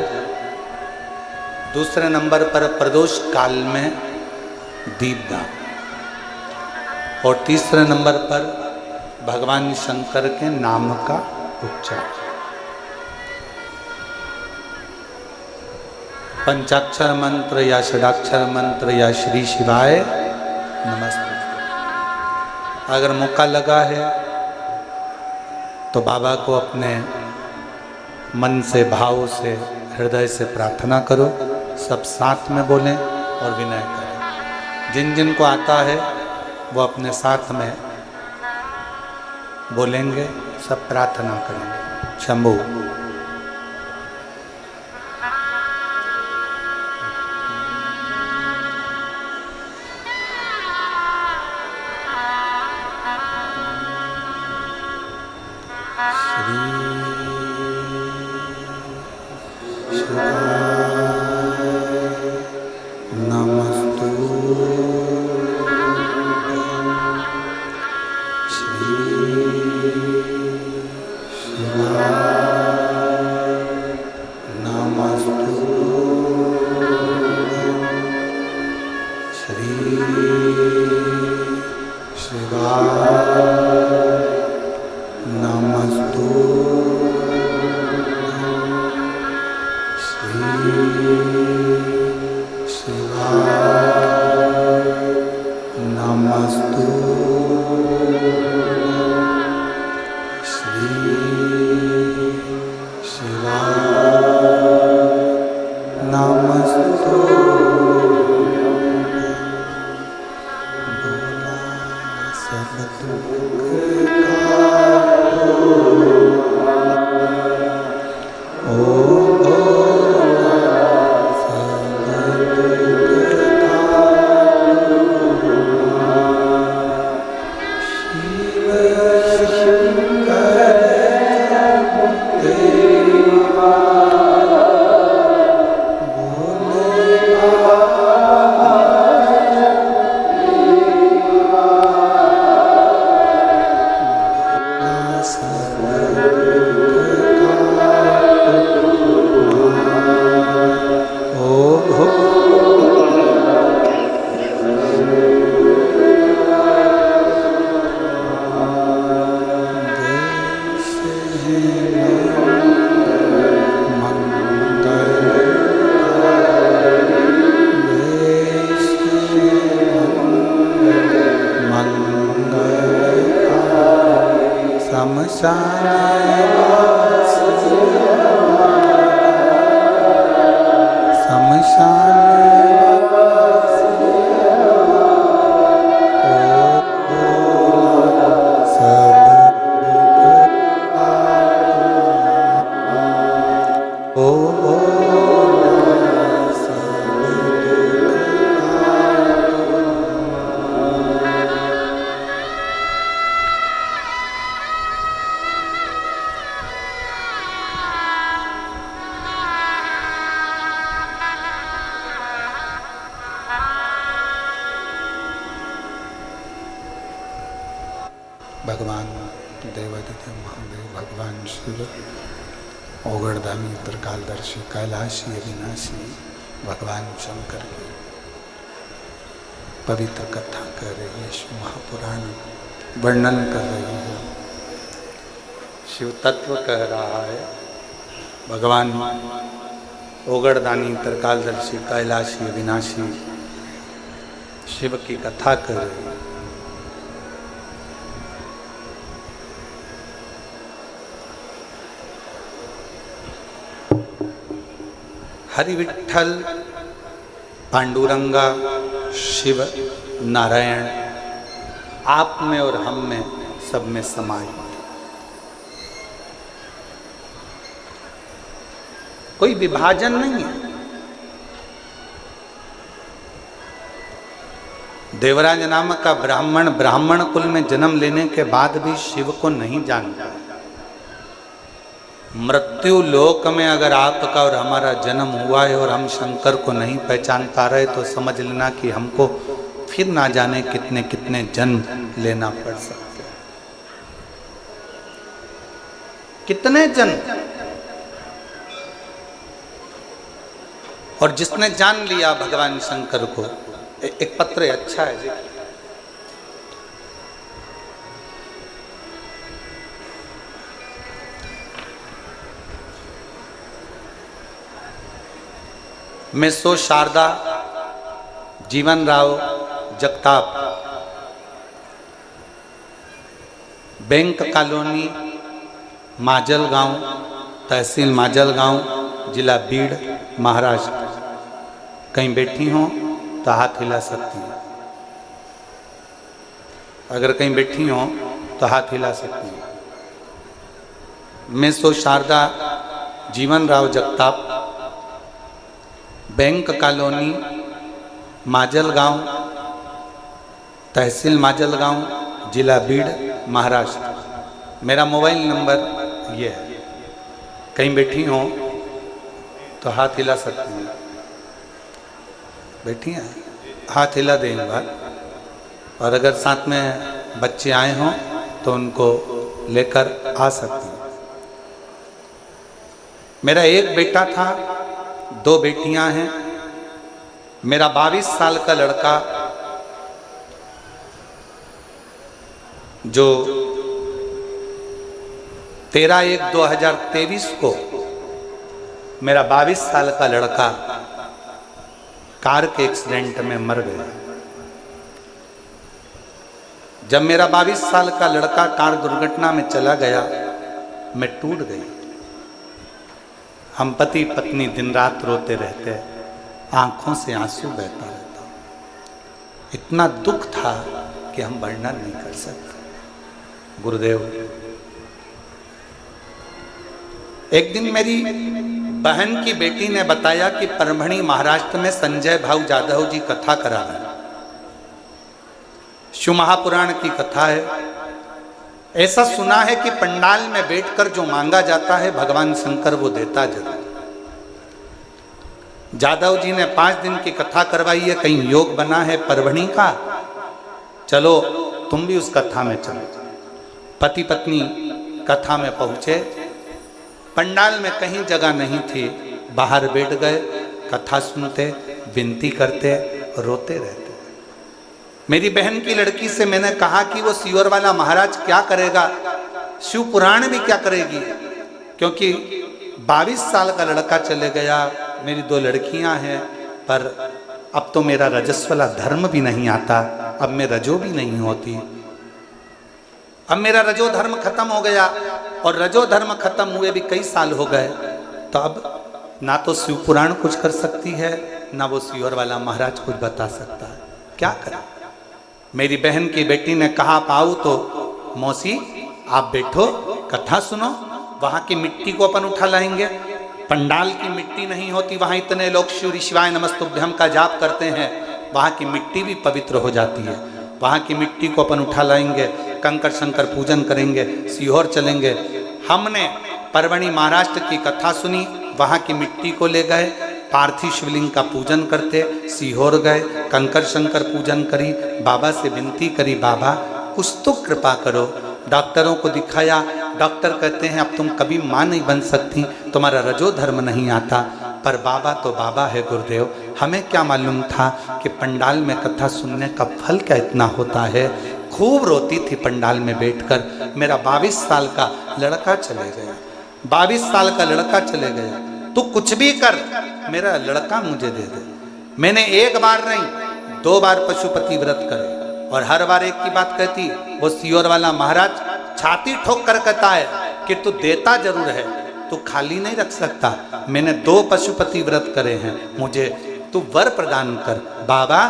दूसरे नंबर पर प्रदोष काल में दीपदान, और तीसरे नंबर पर भगवान शंकर के नाम का उच्चारण। पंचाक्षर मंत्र या षडाक्षर मंत्र या श्री शिवाय नमस्ते। अगर मौका लगा है तो बाबा को अपने मन से, भाव से, हृदय से प्रार्थना करो। सब साथ में बोलें और विनय करें। जिन जिन को आता है वो अपने साथ में बोलेंगे, सब प्रार्थना करेंगे। शंभू। भगवान देवादिदेव महादेव, भगवान शिव, ओगड़दानी, त्रिकालदर्शी, कैलाशी, अविनाशी भगवान शंकर की पवित्र कथा कर रही है। शिव महापुराण वर्णन कर रही है। शिव तत्व कह रहा है। भगवान ओगड़दानी, त्रिकालदर्शी, कैलाशी, अविनाशी शिव की कथा कर रही है। हरि विठ्ठल, पांडुरंगा, शिव, नारायण आप में और हम में, सब में समाये। कोई विभाजन नहीं है। देवराज नामक का ब्राह्मण कुल में जन्म लेने के बाद भी शिव को नहीं जानता। मृत्यु लोक में अगर आपका और हमारा जन्म हुआ है और हम शंकर को नहीं पहचान पा रहे तो समझ लेना कि हमको फिर ना जाने कितने कितने जन्म लेना पड़ सकते हैं। कितने जन्म। और जिसने जान लिया भगवान शंकर को, एक पत्र अच्छा है जी। मैं सो शारदा जीवन राव जगताप, बैंक कॉलोनी, माजलगांव, तहसील माजलगांव, जिला बीड़, महाराष्ट्र। कहीं बैठी हो तो हाथ हिला सकती हैं। अगर कहीं बैठी हो तो हाथ हिला सकती हैं। मैं सो शारदा जीवन राव जगताप, बैंक कॉलोनी, माजलगांव, तहसील माजलगांव, जिला बीड़, महाराष्ट्र। मेरा मोबाइल नंबर ये है। कहीं बैठी हो तो हाथ हिला सकती हैं। बैठी हैं, हाथ हिला दें एक बार। और अगर साथ में बच्चे आए हों तो उनको लेकर आ सकती हैं। मेरा एक बेटा था, 2 बेटियां हैं। मेरा 22 साल का लड़का जो 13/1/2023 को मेरा 22 साल का लड़का कार के एक्सीडेंट में मर गया। जब मेरा 22 साल का लड़का कार दुर्घटना में चला गया, मैं टूट गई। हम पति पत्नी दिन रात रोते रहते, आंखों से आंसू बहता रहता। इतना दुख था कि हम वर्णन नहीं कर सकते। गुरुदेव, एक दिन मेरी बहन की बेटी ने बताया कि परभणी महाराष्ट्र में संजय भाऊ जाधव जी कथा करा रहे हैं। शिव महापुराण की कथा है। ऐसा सुना है कि पंडाल में बैठकर जो मांगा जाता है भगवान शंकर वो देता जरूर। जाधव जी ने 5 दिन की कथा करवाई है। कहीं योग बना है परभणी का, चलो तुम भी उस कथा में चलो। पति पत्नी कथा में पहुंचे। पंडाल में कहीं जगह नहीं थी, बाहर बैठ गए, कथा सुनते, विनती करते, रोते रहते। मेरी बहन की लड़की से मैंने कहा कि वो सीवर वाला महाराज क्या करेगा, शिव पुराण भी क्या करेगी, क्योंकि 22 साल का लड़का चले गया। मेरी 2 लड़कियां हैं, पर अब तो मेरा रजस्वला धर्म भी नहीं आता, अब मैं रजो भी नहीं होती। अब मेरा रजो धर्म खत्म हो गया, और रजो धर्म खत्म हुए भी कई साल हो गए। तो अब ना तो शिव पुराण कुछ कर सकती है, ना वो सीवर वाला महाराज कुछ बता सकता है। क्या करें। मेरी बहन की बेटी ने कहा, पाऊ तो मौसी आप बैठो, कथा सुनो, वहां की मिट्टी को अपन उठा लाएंगे। पंडाल की मिट्टी नहीं होती, वहां इतने लोग शिव शिवाय नमस्तुभ्यम का जाप करते हैं, वहां की मिट्टी भी पवित्र हो जाती है। वहां की मिट्टी को अपन उठा लाएंगे, कंकर शंकर पूजन करेंगे, सीहोर चलेंगे। हमने परभणी महाराष्ट्र की कथा सुनी, वहां की मिट्टी को ले गए, पार्थिव शिवलिंग का पूजन करते, सीहोर गए, कंकर शंकर पूजन करी, बाबा से विनती करी, बाबा कुछ तो कृपा करो। डॉक्टरों को दिखाया, डॉक्टर कहते हैं अब तुम कभी माँ नहीं बन सकती, तुम्हारा रजो धर्म नहीं आता। पर बाबा तो बाबा है गुरुदेव, हमें क्या मालूम था कि पंडाल में कथा सुनने का फल क्या इतना होता है। खूब रोती थी पंडाल में बैठकर। मेरा 22 साल का लड़का चले गया, 22 साल का लड़का चले गया। तू कुछ भी कर, मेरा लड़का मुझे दे दे। मैंने एक बार नहीं 2 बार पशुपति व्रत करे, और हर बार एक की बात कहती। वो सीहोर वाला महाराज छाती ठोक कर कहता है कि तू देता जरूर है, तू खाली नहीं रख सकता। मैंने 2 पशुपति व्रत करे हैं, मुझे तू वर प्रदान कर। बाबा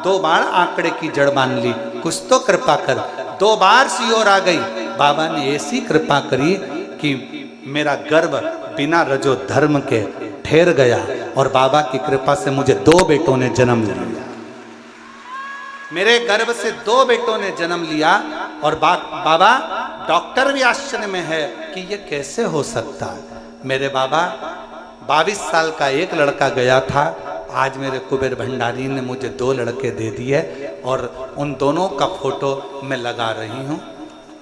2 बार आंकड़े की जड़ मान ली, कुछ तो कृपा कर। 2 बार सीहोर आ गई, बाबा ने ऐसी कृपा करी कि मेरा गर्भ बिना रजो धर्म के ठहर गया, और बाबा की कृपा से मुझे 2 बेटों ने जन्म लिया। मेरे गर्भ से 2 बेटों ने जन्म लिया और बाबा डॉक्टर भी आश्चर्य में है कि ये कैसे हो सकता है। मेरे बाबा 22 साल का एक लड़का गया था, आज मेरे कुबेर भंडारी ने मुझे 2 लड़के दे दिए और उन दोनों का फोटो मैं लगा रही हूँ,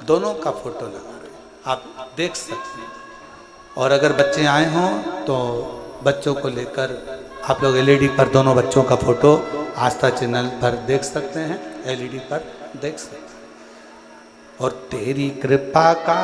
दोनों का फोटो लगा रही हूँ, आप देख सकते हैं। और अगर बच्चे आए हों तो बच्चों को लेकर आप लोग एलईडी पर दोनों बच्चों का फोटो आस्था चैनल पर देख सकते हैं, एलईडी पर देख सकते हैं। और तेरी कृपा का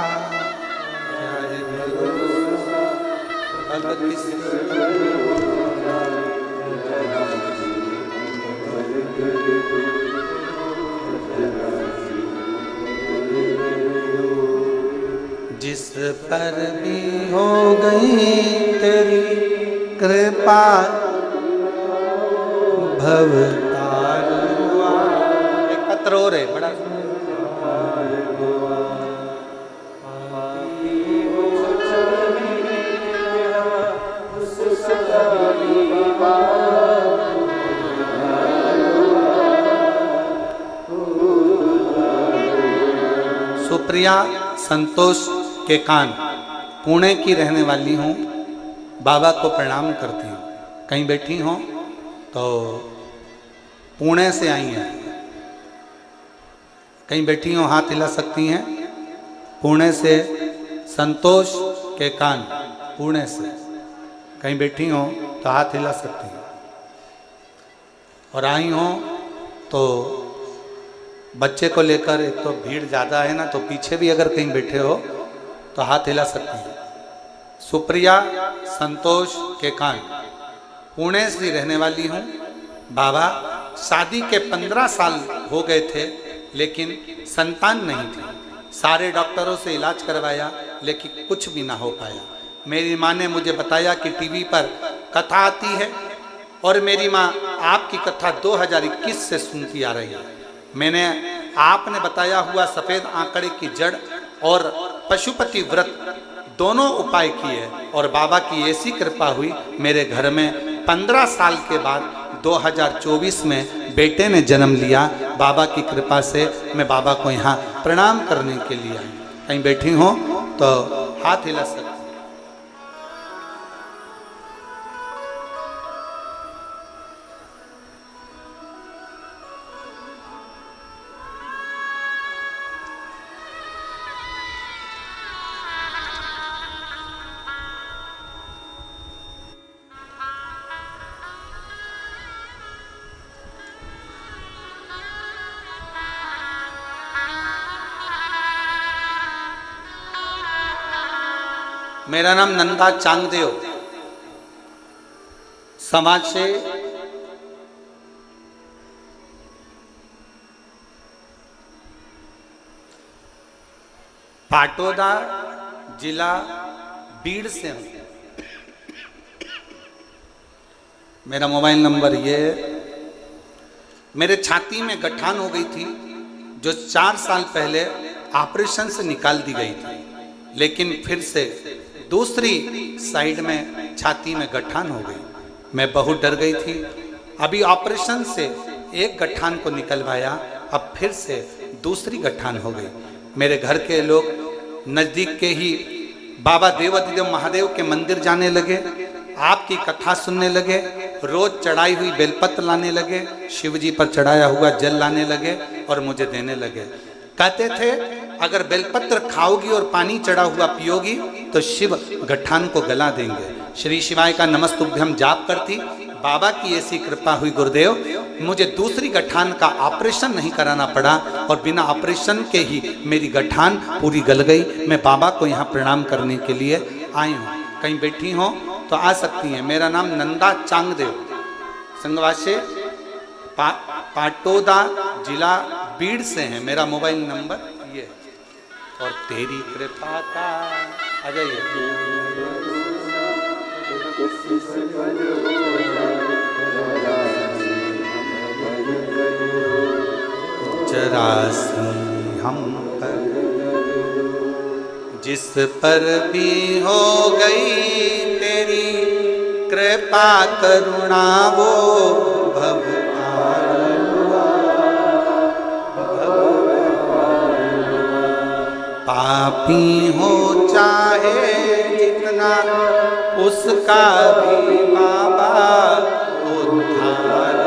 जिस पर भी हो गई तेरी कृपा भवतार हुआ। एकत्र हो रहे बड़ा सुप्रिया संतोष के कान, पुणे की रहने वाली हूँ, बाबा को प्रणाम करती हूँ। कहीं बैठी हों तो पुणे से आई हैं, कहीं बैठी हो हाथ हिला सकती हैं। पुणे से संतोष के कान, पुणे से कहीं बैठी हो तो हाथ हिला सकती हैं। और आई हो तो बच्चे को लेकर, एक तो भीड़ ज़्यादा है ना, तो पीछे भी अगर कहीं बैठे हो तो हाथ हिला सकती हैं। सुप्रिया संतोष के कान, पुणे से रहने वाली हूँ। बाबा शादी के 15 साल हो गए थे लेकिन संतान नहीं थी, सारे डॉक्टरों से इलाज करवाया लेकिन कुछ भी ना हो पाया। मेरी माँ ने मुझे बताया कि टीवी पर कथा आती है और मेरी माँ आपकी कथा 2021 से सुनती आ रही है। मैंने आपने बताया हुआ सफ़ेद आंकड़े की जड़ और पशुपति व्रत दोनों उपाय किए और बाबा की ऐसी कृपा हुई, मेरे घर में 15 साल के बाद 2024 में बेटे ने जन्म लिया। बाबा की कृपा से मैं बाबा को यहाँ प्रणाम करने के लिए आई। कहीं बैठी हो तो हाथ हिला सकते। मेरा नाम नंदा चांगदेव, समाज से पाटोदा जिला बीड़ से हूँ। मेरा मोबाइल नंबर ये है। मेरे छाती में गठान हो गई थी जो 4 साल पहले ऑपरेशन से निकाल दी गई थी, लेकिन फिर से दूसरी साइड में छाती में गठान हो गई। मैं बहुत डर गई थी। अभी ऑपरेशन से एक गठान को निकलवाया, अब फिर से दूसरी गठान हो गई। मेरे घर के लोग नज़दीक के ही बाबा देवाधिदेव महादेव के मंदिर जाने लगे, आपकी कथा सुनने लगे, रोज चढ़ाई हुई बेलपत्र लाने लगे, शिव जी पर चढ़ाया हुआ जल लाने लगे और मुझे देने लगे। कहते थे अगर बेलपत्र खाओगी और पानी चढ़ा हुआ पियोगी तो शिव गठान को गला देंगे। श्री शिवाय का नमस्तुभ्यम जाप करती। बाबा की ऐसी कृपा हुई गुरुदेव, मुझे दूसरी गठान का ऑपरेशन नहीं कराना पड़ा और बिना ऑपरेशन के ही मेरी गठान पूरी गल गई। मैं बाबा को यहाँ प्रणाम करने के लिए आई हूँ। कहीं बैठी हो तो आ सकती हैं। मेरा नाम नंदा चांगदेव, संगवासे पाटोदा जिला बीड़ से है। मेरा मोबाइल नंबर ये है। और तेरी कृपा का आ जाइए। चरासी हम पर जिस पर भी हो गई तेरी कृपा करुणा वो भवतार हुआ। पापी हो चाहे जितना, उसका भी बाबा उद्धार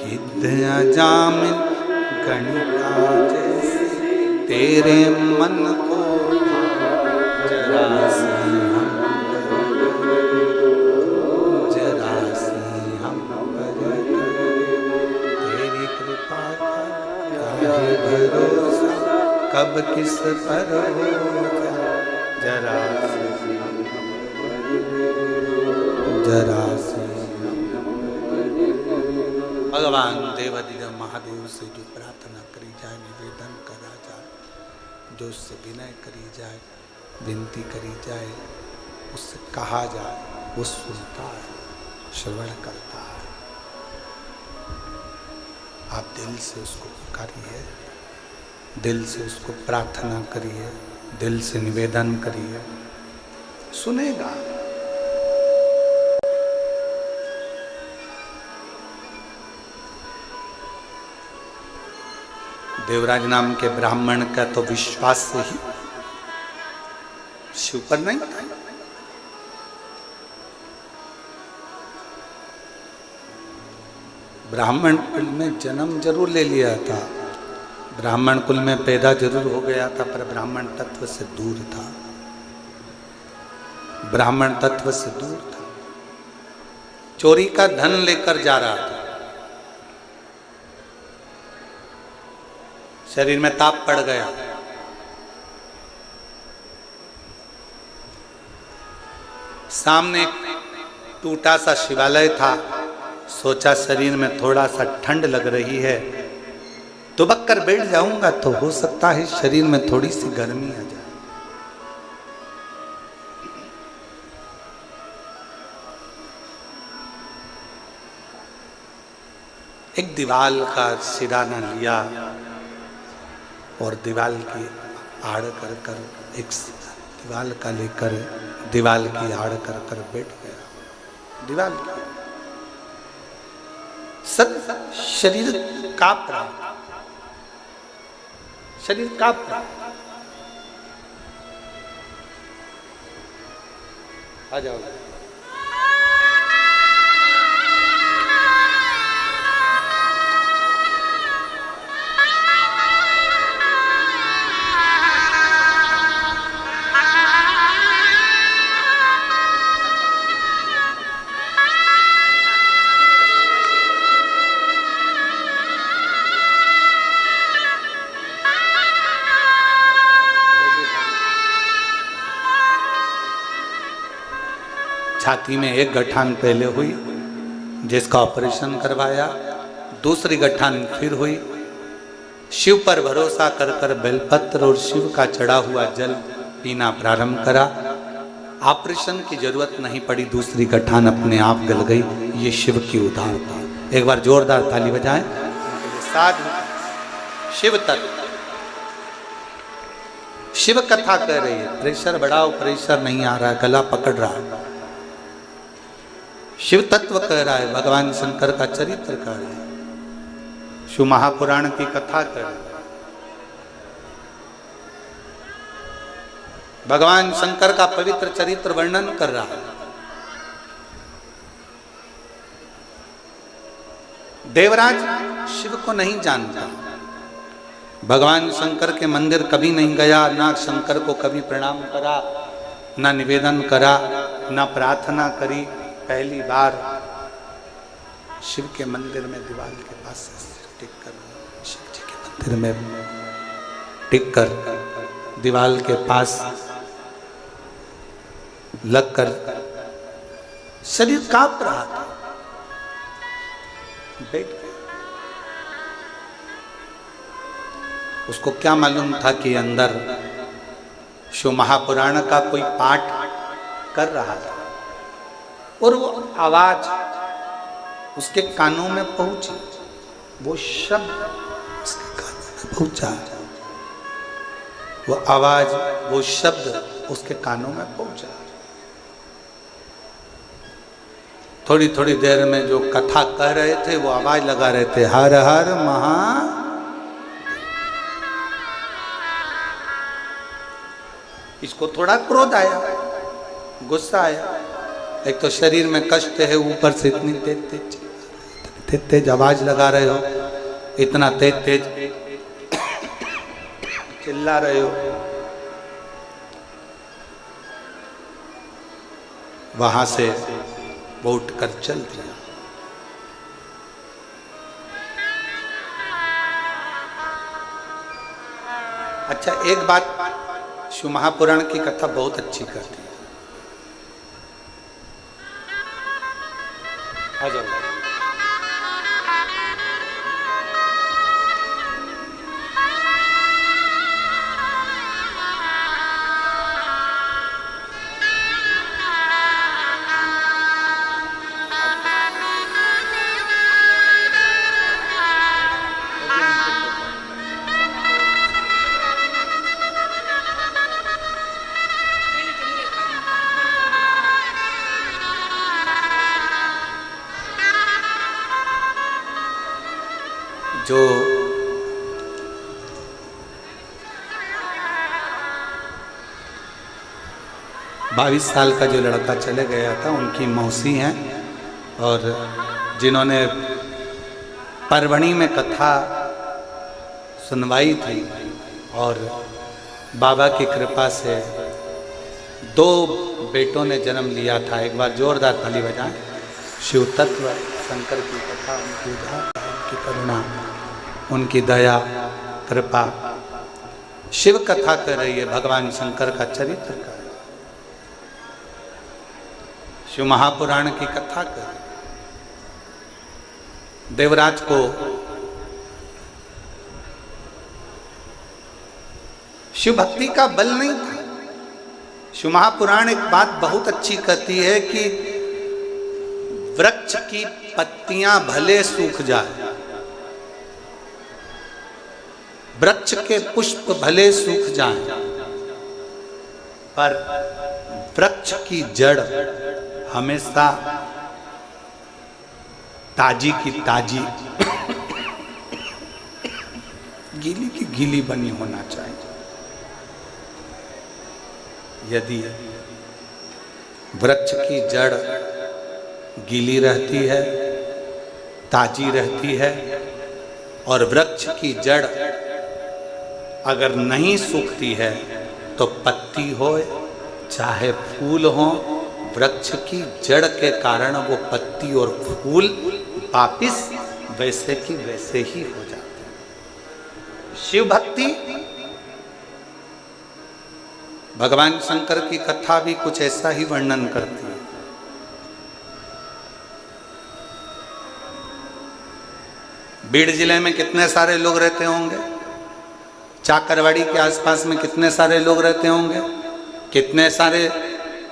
गिद्ध अजामिल गणिका जैसे तेरे मन को जरा सी हम पर तेरी कृपा का भरोसा कब किस पर हो जरा सी भगवान देवादिदेव महादेव से जो प्रार्थना करी जाए, निवेदन करा जाए, जो उससे विनय करी जाए, विनती करी जाए, उससे कहा जाए, वो सुनता है, श्रवण करता है। आप दिल से उसको पुकारिए, दिल से उसको प्रार्थना करिए, दिल से निवेदन करिए, सुनेगा। देवराज नाम के ब्राह्मण का तो विश्वास से ही शिव पर नहीं था। ब्राह्मण कुल में जन्म जरूर ले लिया था, ब्राह्मण कुल में पैदा जरूर हो गया था, पर ब्राह्मण तत्व से दूर था, ब्राह्मण तत्व से दूर था। चोरी का धन लेकर जा रहा था, शरीर में ताप पड़ गया, सामने टूटा सा शिवालय था, सोचा शरीर में थोड़ा सा ठंड लग रही है, दुबक कर बैठ जाऊंगा तो हो सकता है शरीर में थोड़ी सी गर्मी आ जाए। एक दीवाल का सिराना लिया और दीवाल की आड़ कर कर एक दीवाल का लेकर दीवाल की आड़ कर कर बैठ गया। दीवाल की सब शरीर कांप रहा, शरीर कांप रहा। आ जाओ। छाती में एक गठान पहले हुई, जिसका ऑपरेशन करवाया, दूसरी गठान फिर हुई। शिव पर भरोसा कर कर बेलपत्र और शिव का चढ़ा हुआ जल पीना प्रारंभ करा। ऑपरेशन की जरूरत नहीं पड़ी, दूसरी गठान अपने आप गल गई। ये शिव की उदारता। एक बार जोरदार ताली बजाएं। साधु शिव तत्व, शिव कथा कह रही है। प्रेशर बढ़ाओ, प्रेशर नहीं आ रहा है, गला पकड़ रहा है। शिव तत्व कह रहा है, भगवान शंकर का चरित्र कह रहा है, शिव महापुराण की कथा कह रहा है। भगवान शंकर का पवित्र चरित्र वर्णन कर रहा है। देवराज शिव को नहीं जानता, भगवान शंकर के मंदिर कभी नहीं गया, ना शंकर को कभी प्रणाम करा, ना निवेदन करा, ना प्रार्थना करी। पहली बार शिव के मंदिर में दीवार के पास टिक कर, शिव जी के मंदिर में टिक कर दीवार के पास लगकर शरीर कांप रहा था, बैठ गया। उसको क्या मालूम था कि अंदर शिव महापुराण का कोई पाठ कर रहा था और वो आवाज उसके कानों में पहुंची, वो शब्द उसके कानों में पहुंचा, वो आवाज, वो शब्द उसके कानों में पहुंचा। थोड़ी थोड़ी देर में जो कथा कह रहे थे वो आवाज लगा रहे थे, हर हर महा। इसको थोड़ा क्रोध आया, गुस्सा आया। एक तो शरीर में कष्ट है, ऊपर से इतनी तेज तेज आवाज लगा रहे हो, इतना तेज तेज चिल्ला रहे हो। वहां से वो उठकर चल दिया। अच्छा, एक बात शिव महापुराण की कथा बहुत अच्छी करती है। आ जाओ। जो बाईस साल का जो लड़का चले गया था, उनकी मौसी हैं, और जिन्होंने परवणी में कथा सुनवाई थी, और बाबा की कृपा से 2 बेटों ने जन्म लिया था। एक बार जोरदार ताली बजाएं। शिव तत्व शंकर की कथा, उनकी उदार, उनकी करुणा, उनकी दया कृपा। शिव कथा कर रही है, भगवान शंकर का चरित्र का, शिव महापुराण की कथा कर। देवराज को शिव भक्ति का बल नहीं था। शिव महापुराण एक बात बहुत अच्छी कहती है कि वृक्ष की पत्तियां भले सूख जाए, वृक्ष के पुष्प भले सूख जाएं, पर वृक्ष की जड़ हमेशा ताजी की ताजी, गीली की गीली बनी होना चाहिए। यदि वृक्ष की जड़ गीली रहती है, ताजी रहती है, और वृक्ष की जड़ अगर नहीं सूखती है, तो पत्ती हो चाहे फूल हो, वृक्ष की जड़ के कारण वो पत्ती और फूल वापिस वैसे की वैसे ही हो जाते हैं। शिव भक्ति, भगवान शंकर की कथा भी कुछ ऐसा ही वर्णन करती है। बीड़ जिले में कितने सारे लोग रहते होंगे, चाकरवाड़ी के आसपास में कितने सारे लोग रहते होंगे, कितने सारे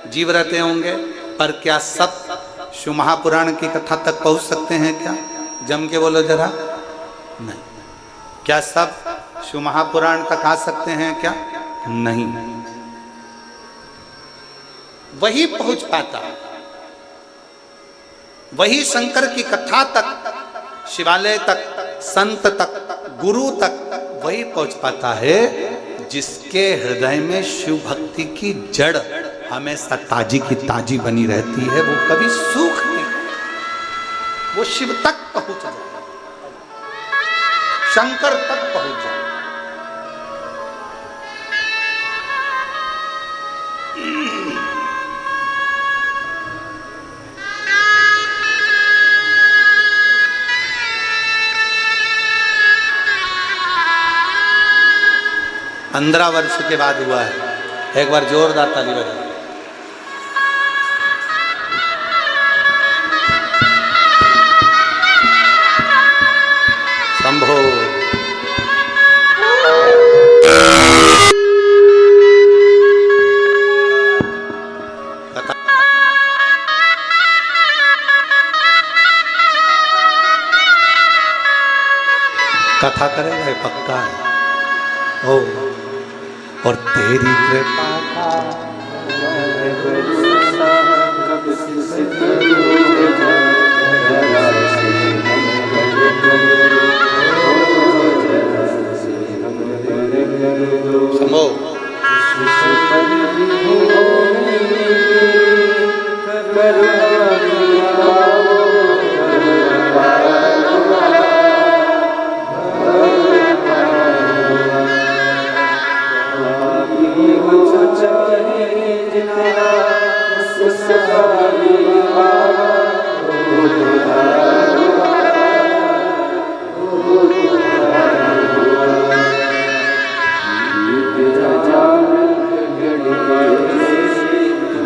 जीव रहते होंगे, पर क्या सब शिव महापुराण की कथा तक पहुंच सकते हैं क्या? जम के बोलो जरा। नहीं। क्या सब शिव महापुराण तक आ सकते हैं क्या? नहीं। वही पहुंच पाता, वही शंकर की कथा तक, शिवालय तक, संत तक, गुरु तक वही पहुंच पाता है जिसके हृदय में शिव भक्ति की जड़ हमेशा ताजी की ताजी बनी रहती है। वो कभी सूख नहीं, वो शिव तक पहुंच जाए, शंकर तक पहुंच जाए। 15 वर्ष के बाद हुआ है। एक बार जोरदार ताली बजाओ। शंभो। कथा करेगा पक्का है। ओ और तेरी कृपा का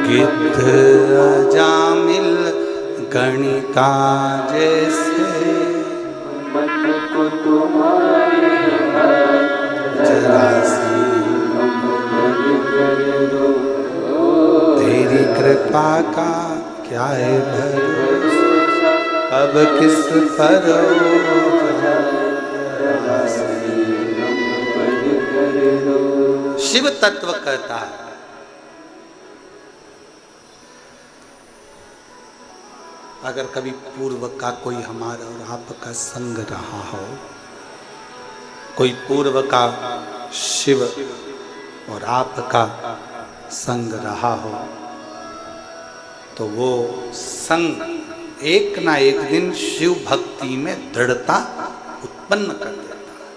गिद्ध अजामिल गणिका जैसे मन को तुम्हारे जरा सी तेरी कृपा का क्या है भरोसा, अब किस पर शिव तत्व कहता है। अगर कभी पूर्व का कोई हमारा और आपका संग रहा हो, कोई पूर्व का शिव और आपका संग रहा हो, तो वो संग एक ना एक दिन शिव भक्ति में दृढ़ता उत्पन्न कर देता है,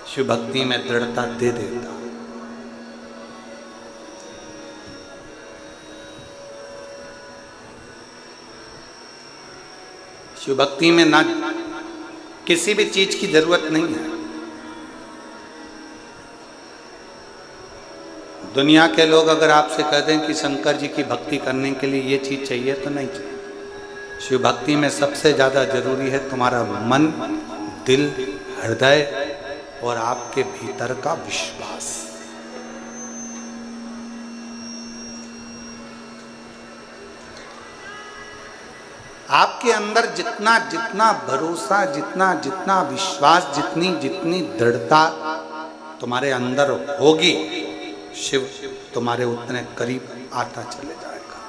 शिव भक्ति में दृढ़ता दे देता है। शिव भक्ति में ना किसी भी चीज की जरूरत नहीं है। दुनिया के लोग अगर आपसे कह दें कि शंकर जी की भक्ति करने के लिए ये चीज चाहिए, तो नहीं चाहिए। शिव भक्ति में सबसे ज्यादा जरूरी है तुम्हारा मन, दिल, हृदय और आपके भीतर का विश्वास। आपके अंदर जितना जितना भरोसा, जितना जितना विश्वास, जितनी जितनी दृढ़ता तुम्हारे अंदर होगी, शिव तुम्हारे उतने करीब आता चले जाएगा।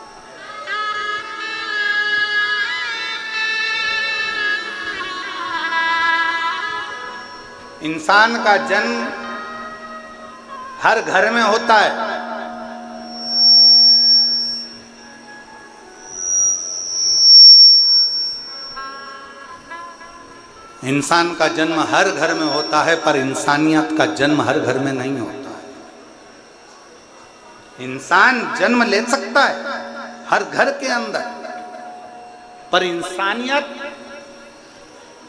इंसान का जन्म हर घर में होता है। इंसान का जन्म हर घर में होता है, पर इंसानियत का जन्म हर घर में नहीं होता है। इंसान जन्म ले सकता है हर घर के अंदर, पर इंसानियत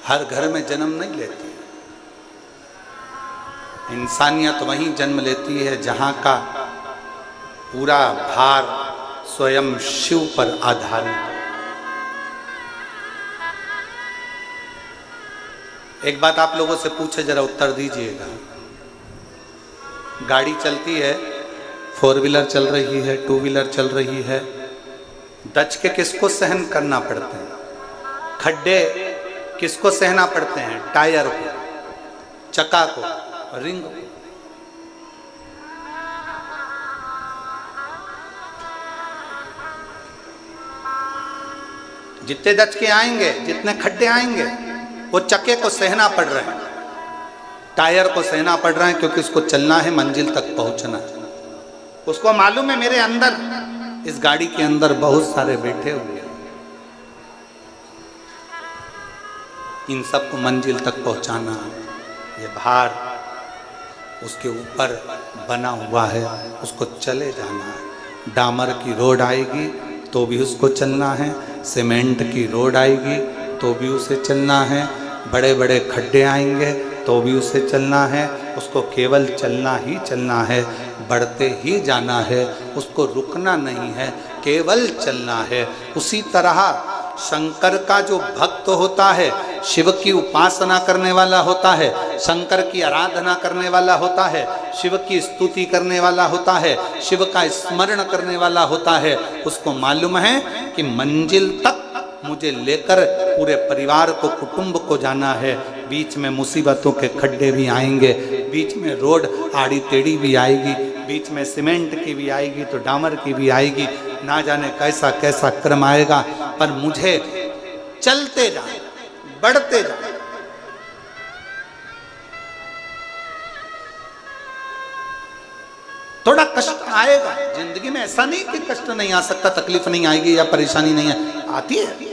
हर घर में जन्म नहीं लेती है। इंसानियत वहीं जन्म लेती है जहां का पूरा भार स्वयं शिव पर आधारित है। एक बात आप लोगों से पूछे, जरा उत्तर दीजिएगा। गाड़ी चलती है, 4 व्हीलर चल रही है, 2 व्हीलर चल रही है, दचके किसको सहन करना पड़ते हैं? खड्डे किसको सहना पड़ते हैं? टायर को, चक्का को, रिंग को। जितने दचके आएंगे, जितने खड्डे आएंगे, वो चक्के को सहना पड़ रहे हैं, टायर को सहना पड़ रहा है, क्योंकि उसको चलना है, मंजिल तक पहुंचना है। उसको मालूम है मेरे अंदर, इस गाड़ी के अंदर बहुत सारे बैठे हुए हैं, इन सबको मंजिल तक पहुंचाना। ये भार उसके ऊपर बना हुआ है, उसको चले जाना है। डामर की रोड आएगी तो भी उसको चलना है, सीमेंट की रोड आएगी तो भी उसे चलना है, बड़े बड़े खड्डे आएंगे तो भी उसे चलना है। उसको केवल चलना ही चलना है, बढ़ते ही जाना है, उसको रुकना नहीं है, केवल चलना है। उसी तरह शंकर का जो भक्त होता है, शिव की उपासना करने वाला होता है, शंकर की आराधना करने वाला होता है, शिव की स्तुति करने वाला होता है, शिव का स्मरण करने वाला होता है, उसको मालूम है कि मंजिल तक मुझे लेकर पूरे परिवार को, कुटुंब को जाना है। बीच में मुसीबतों के खड्डे भी आएंगे, बीच में रोड आड़ी टेढ़ी भी आएगी, बीच में सीमेंट की भी आएगी तो डामर की भी आएगी, ना जाने कैसा कैसा क्रम आएगा, पर मुझे चलते जाए, बढ़ते जाए। थोड़ा कष्ट आएगा जिंदगी में, ऐसा नहीं कि कष्ट नहीं आ सकता, तकलीफ नहीं आएगी या परेशानी नहीं है, आती है।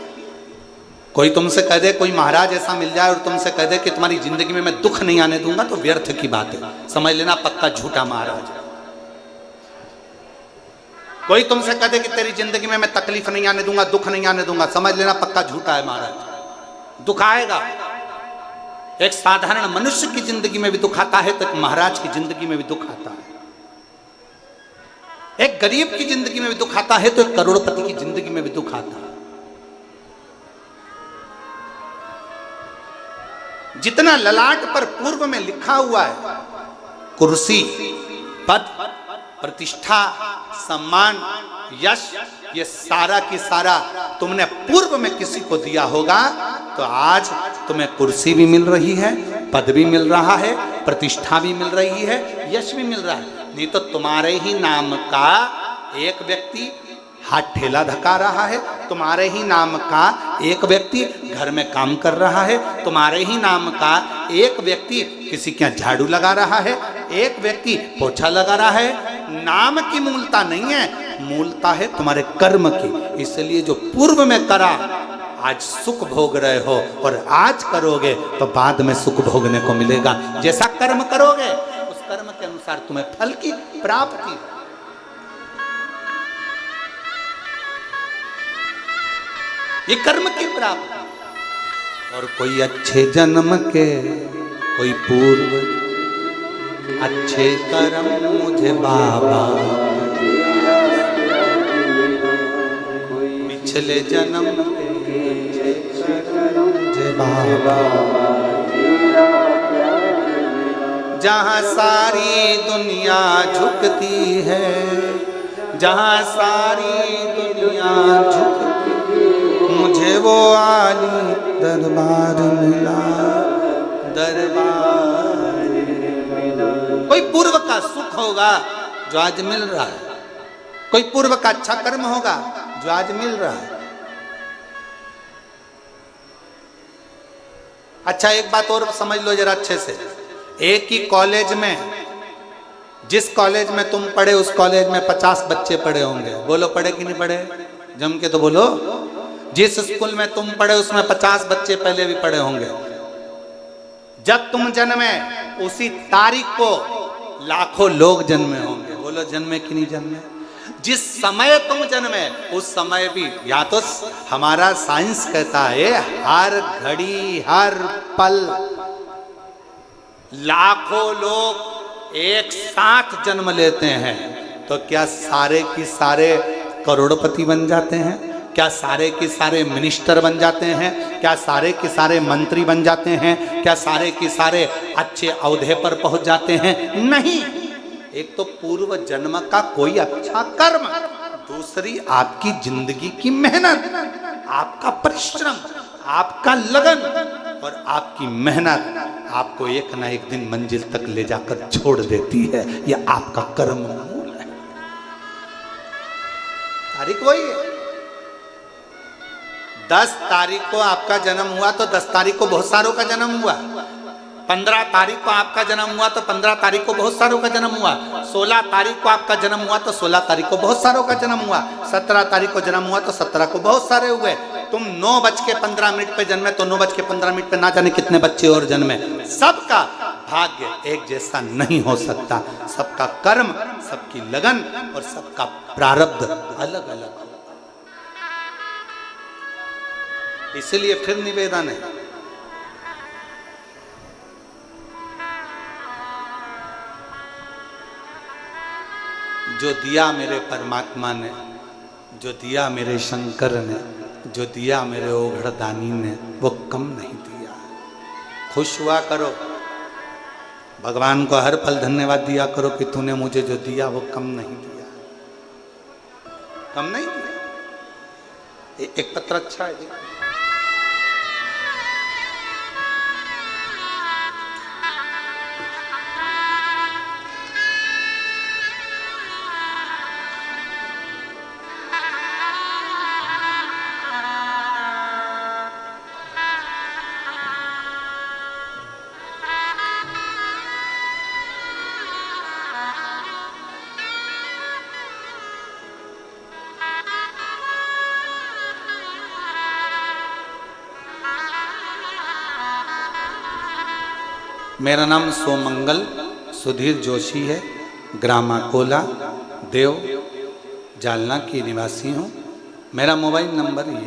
कोई तुमसे कह दे, कोई महाराज ऐसा मिल जाए और तुमसे कह दे कि तुम्हारी जिंदगी में मैं दुख नहीं आने दूंगा, तो व्यर्थ की बात है, समझ लेना पक्का झूठा महाराज है। कोई तुमसे कह दे कि तेरी जिंदगी में मैं तकलीफ नहीं आने दूंगा, दुख नहीं आने दूंगा, समझ लेना पक्का झूठा है महाराज। दुख आएगा। एक साधारण मनुष्य की जिंदगी में भी दुख आता है, तो एक महाराज की जिंदगी में भी दुख आता है। एक गरीब की जिंदगी में भी दुख आता है, तो एक करोड़पति की जिंदगी में भी दुख आता है। जितना ललाट पर पूर्व में लिखा हुआ है, कुर्सी, पद, प्रतिष्ठा, सम्मान, यश, ये सारा की सारा तुमने पूर्व में किसी को दिया होगा, तो आज तुम्हें कुर्सी भी मिल रही है, पद भी मिल रहा है, प्रतिष्ठा भी मिल रही है, यश भी मिल रहा है। नहीं तो तुम्हारे ही नाम का एक व्यक्ति हाथ ठेला धका रहा है, तुम्हारे ही नाम का एक व्यक्ति घर में काम कर रहा है, तुम्हारे ही नाम का एक व्यक्ति किसी के यहाँ झाड़ू लगा रहा है, एक व्यक्ति पोछा लगा रहा है। नाम की मूलता नहीं है, मूलता है तुम्हारे कर्म की। इसलिए जो पूर्व में करा आज सुख भोग रहे हो, और आज करोगे तो बाद में सुख भोगने को मिलेगा। जैसा कर्म करोगे उस कर्म के अनुसार तुम्हें फल की प्राप्ति। ये कर्म की प्राप्ति। और कोई अच्छे जन्म के, कोई पूर्व अच्छे कर्म मुझे बाबा, पिछले जन्म के मुझे बाबा। जहाँ सारी दुनिया झुकती है, जहाँ सारी दुनिया झुकती, मुझे वो आली दरबार मिला, दरबार मिला। कोई पूर्व का सुख होगा जो आज मिल रहा है, कोई पूर्व का अच्छा कर्म होगा जो आज मिल रहा है। अच्छा एक बात और समझ लो जरा अच्छे से, एक ही कॉलेज में, जिस कॉलेज में तुम पढ़े उस कॉलेज में 50 बच्चे पढ़े होंगे। बोलो पढ़े कि नहीं पढ़े, जम के तो बोलो। जिस स्कूल में तुम पढ़े उसमें 50 बच्चे पहले भी पढ़े होंगे। जब तुम जन्मे उसी तारीख को लाखों लोग जन्मे होंगे। बोलो जन्मे कि नहीं जन्मे। जिस समय तुम जन्मे उस समय भी, या तो हमारा साइंस कहता है हर घड़ी हर पल लाखों लोग एक साथ जन्म लेते हैं, तो क्या सारे की सारे करोड़पति बन जाते हैं? क्या सारे के सारे मिनिस्टर बन जाते हैं? क्या सारे के सारे मंत्री बन जाते हैं? क्या सारे के सारे अच्छे औहदे पर पहुंच जाते हैं? नहीं। एक तो पूर्व जन्म का कोई अच्छा कर्म, दूसरी आपकी जिंदगी की मेहनत, आपका परिश्रम, आपका लगन और आपकी मेहनत आपको एक ना एक दिन मंजिल तक ले जाकर छोड़ देती है। यह आपका कर्म मूल है। तारीख वही है। 10 तारीख को आपका जन्म हुआ तो 10 तारीख को बहुत सारों का जन्म हुआ। 15 तारीख को आपका जन्म हुआ तो 15 तारीख को बहुत सारों का जन्म हुआ। 16 तारीख को आपका जन्म हुआ तो 16 तारीख को बहुत सारों का जन्म हुआ। 17 तारीख को जन्म हुआ तो 17 को बहुत सारे हुए। तुम 9:15 पे जन्मे तो 9:15 पे ना जाने कितने बच्चे और जन्मे। सबका भाग्य एक जैसा नहीं हो सकता। सबका कर्म, सबकी लगन और सबका प्रारब्ध अलग अलग हो। इसलिए फिर निवेदन है, जो दिया मेरे परमात्मा ने, जो दिया मेरे शंकर ने, जो दिया मेरे ओघड़दानी ने, वो कम नहीं दिया। खुश हुआ करो, भगवान को हर पल धन्यवाद दिया करो कि तूने मुझे जो दिया वो कम नहीं दिया, कम नहीं दिया। एक पत्र अच्छा है, मेरा नाम सोमंगल सुधीर जोशी है, ग्राम अकोला, देव, जालना की निवासी हूँ। मेरा मोबाइल नंबर ये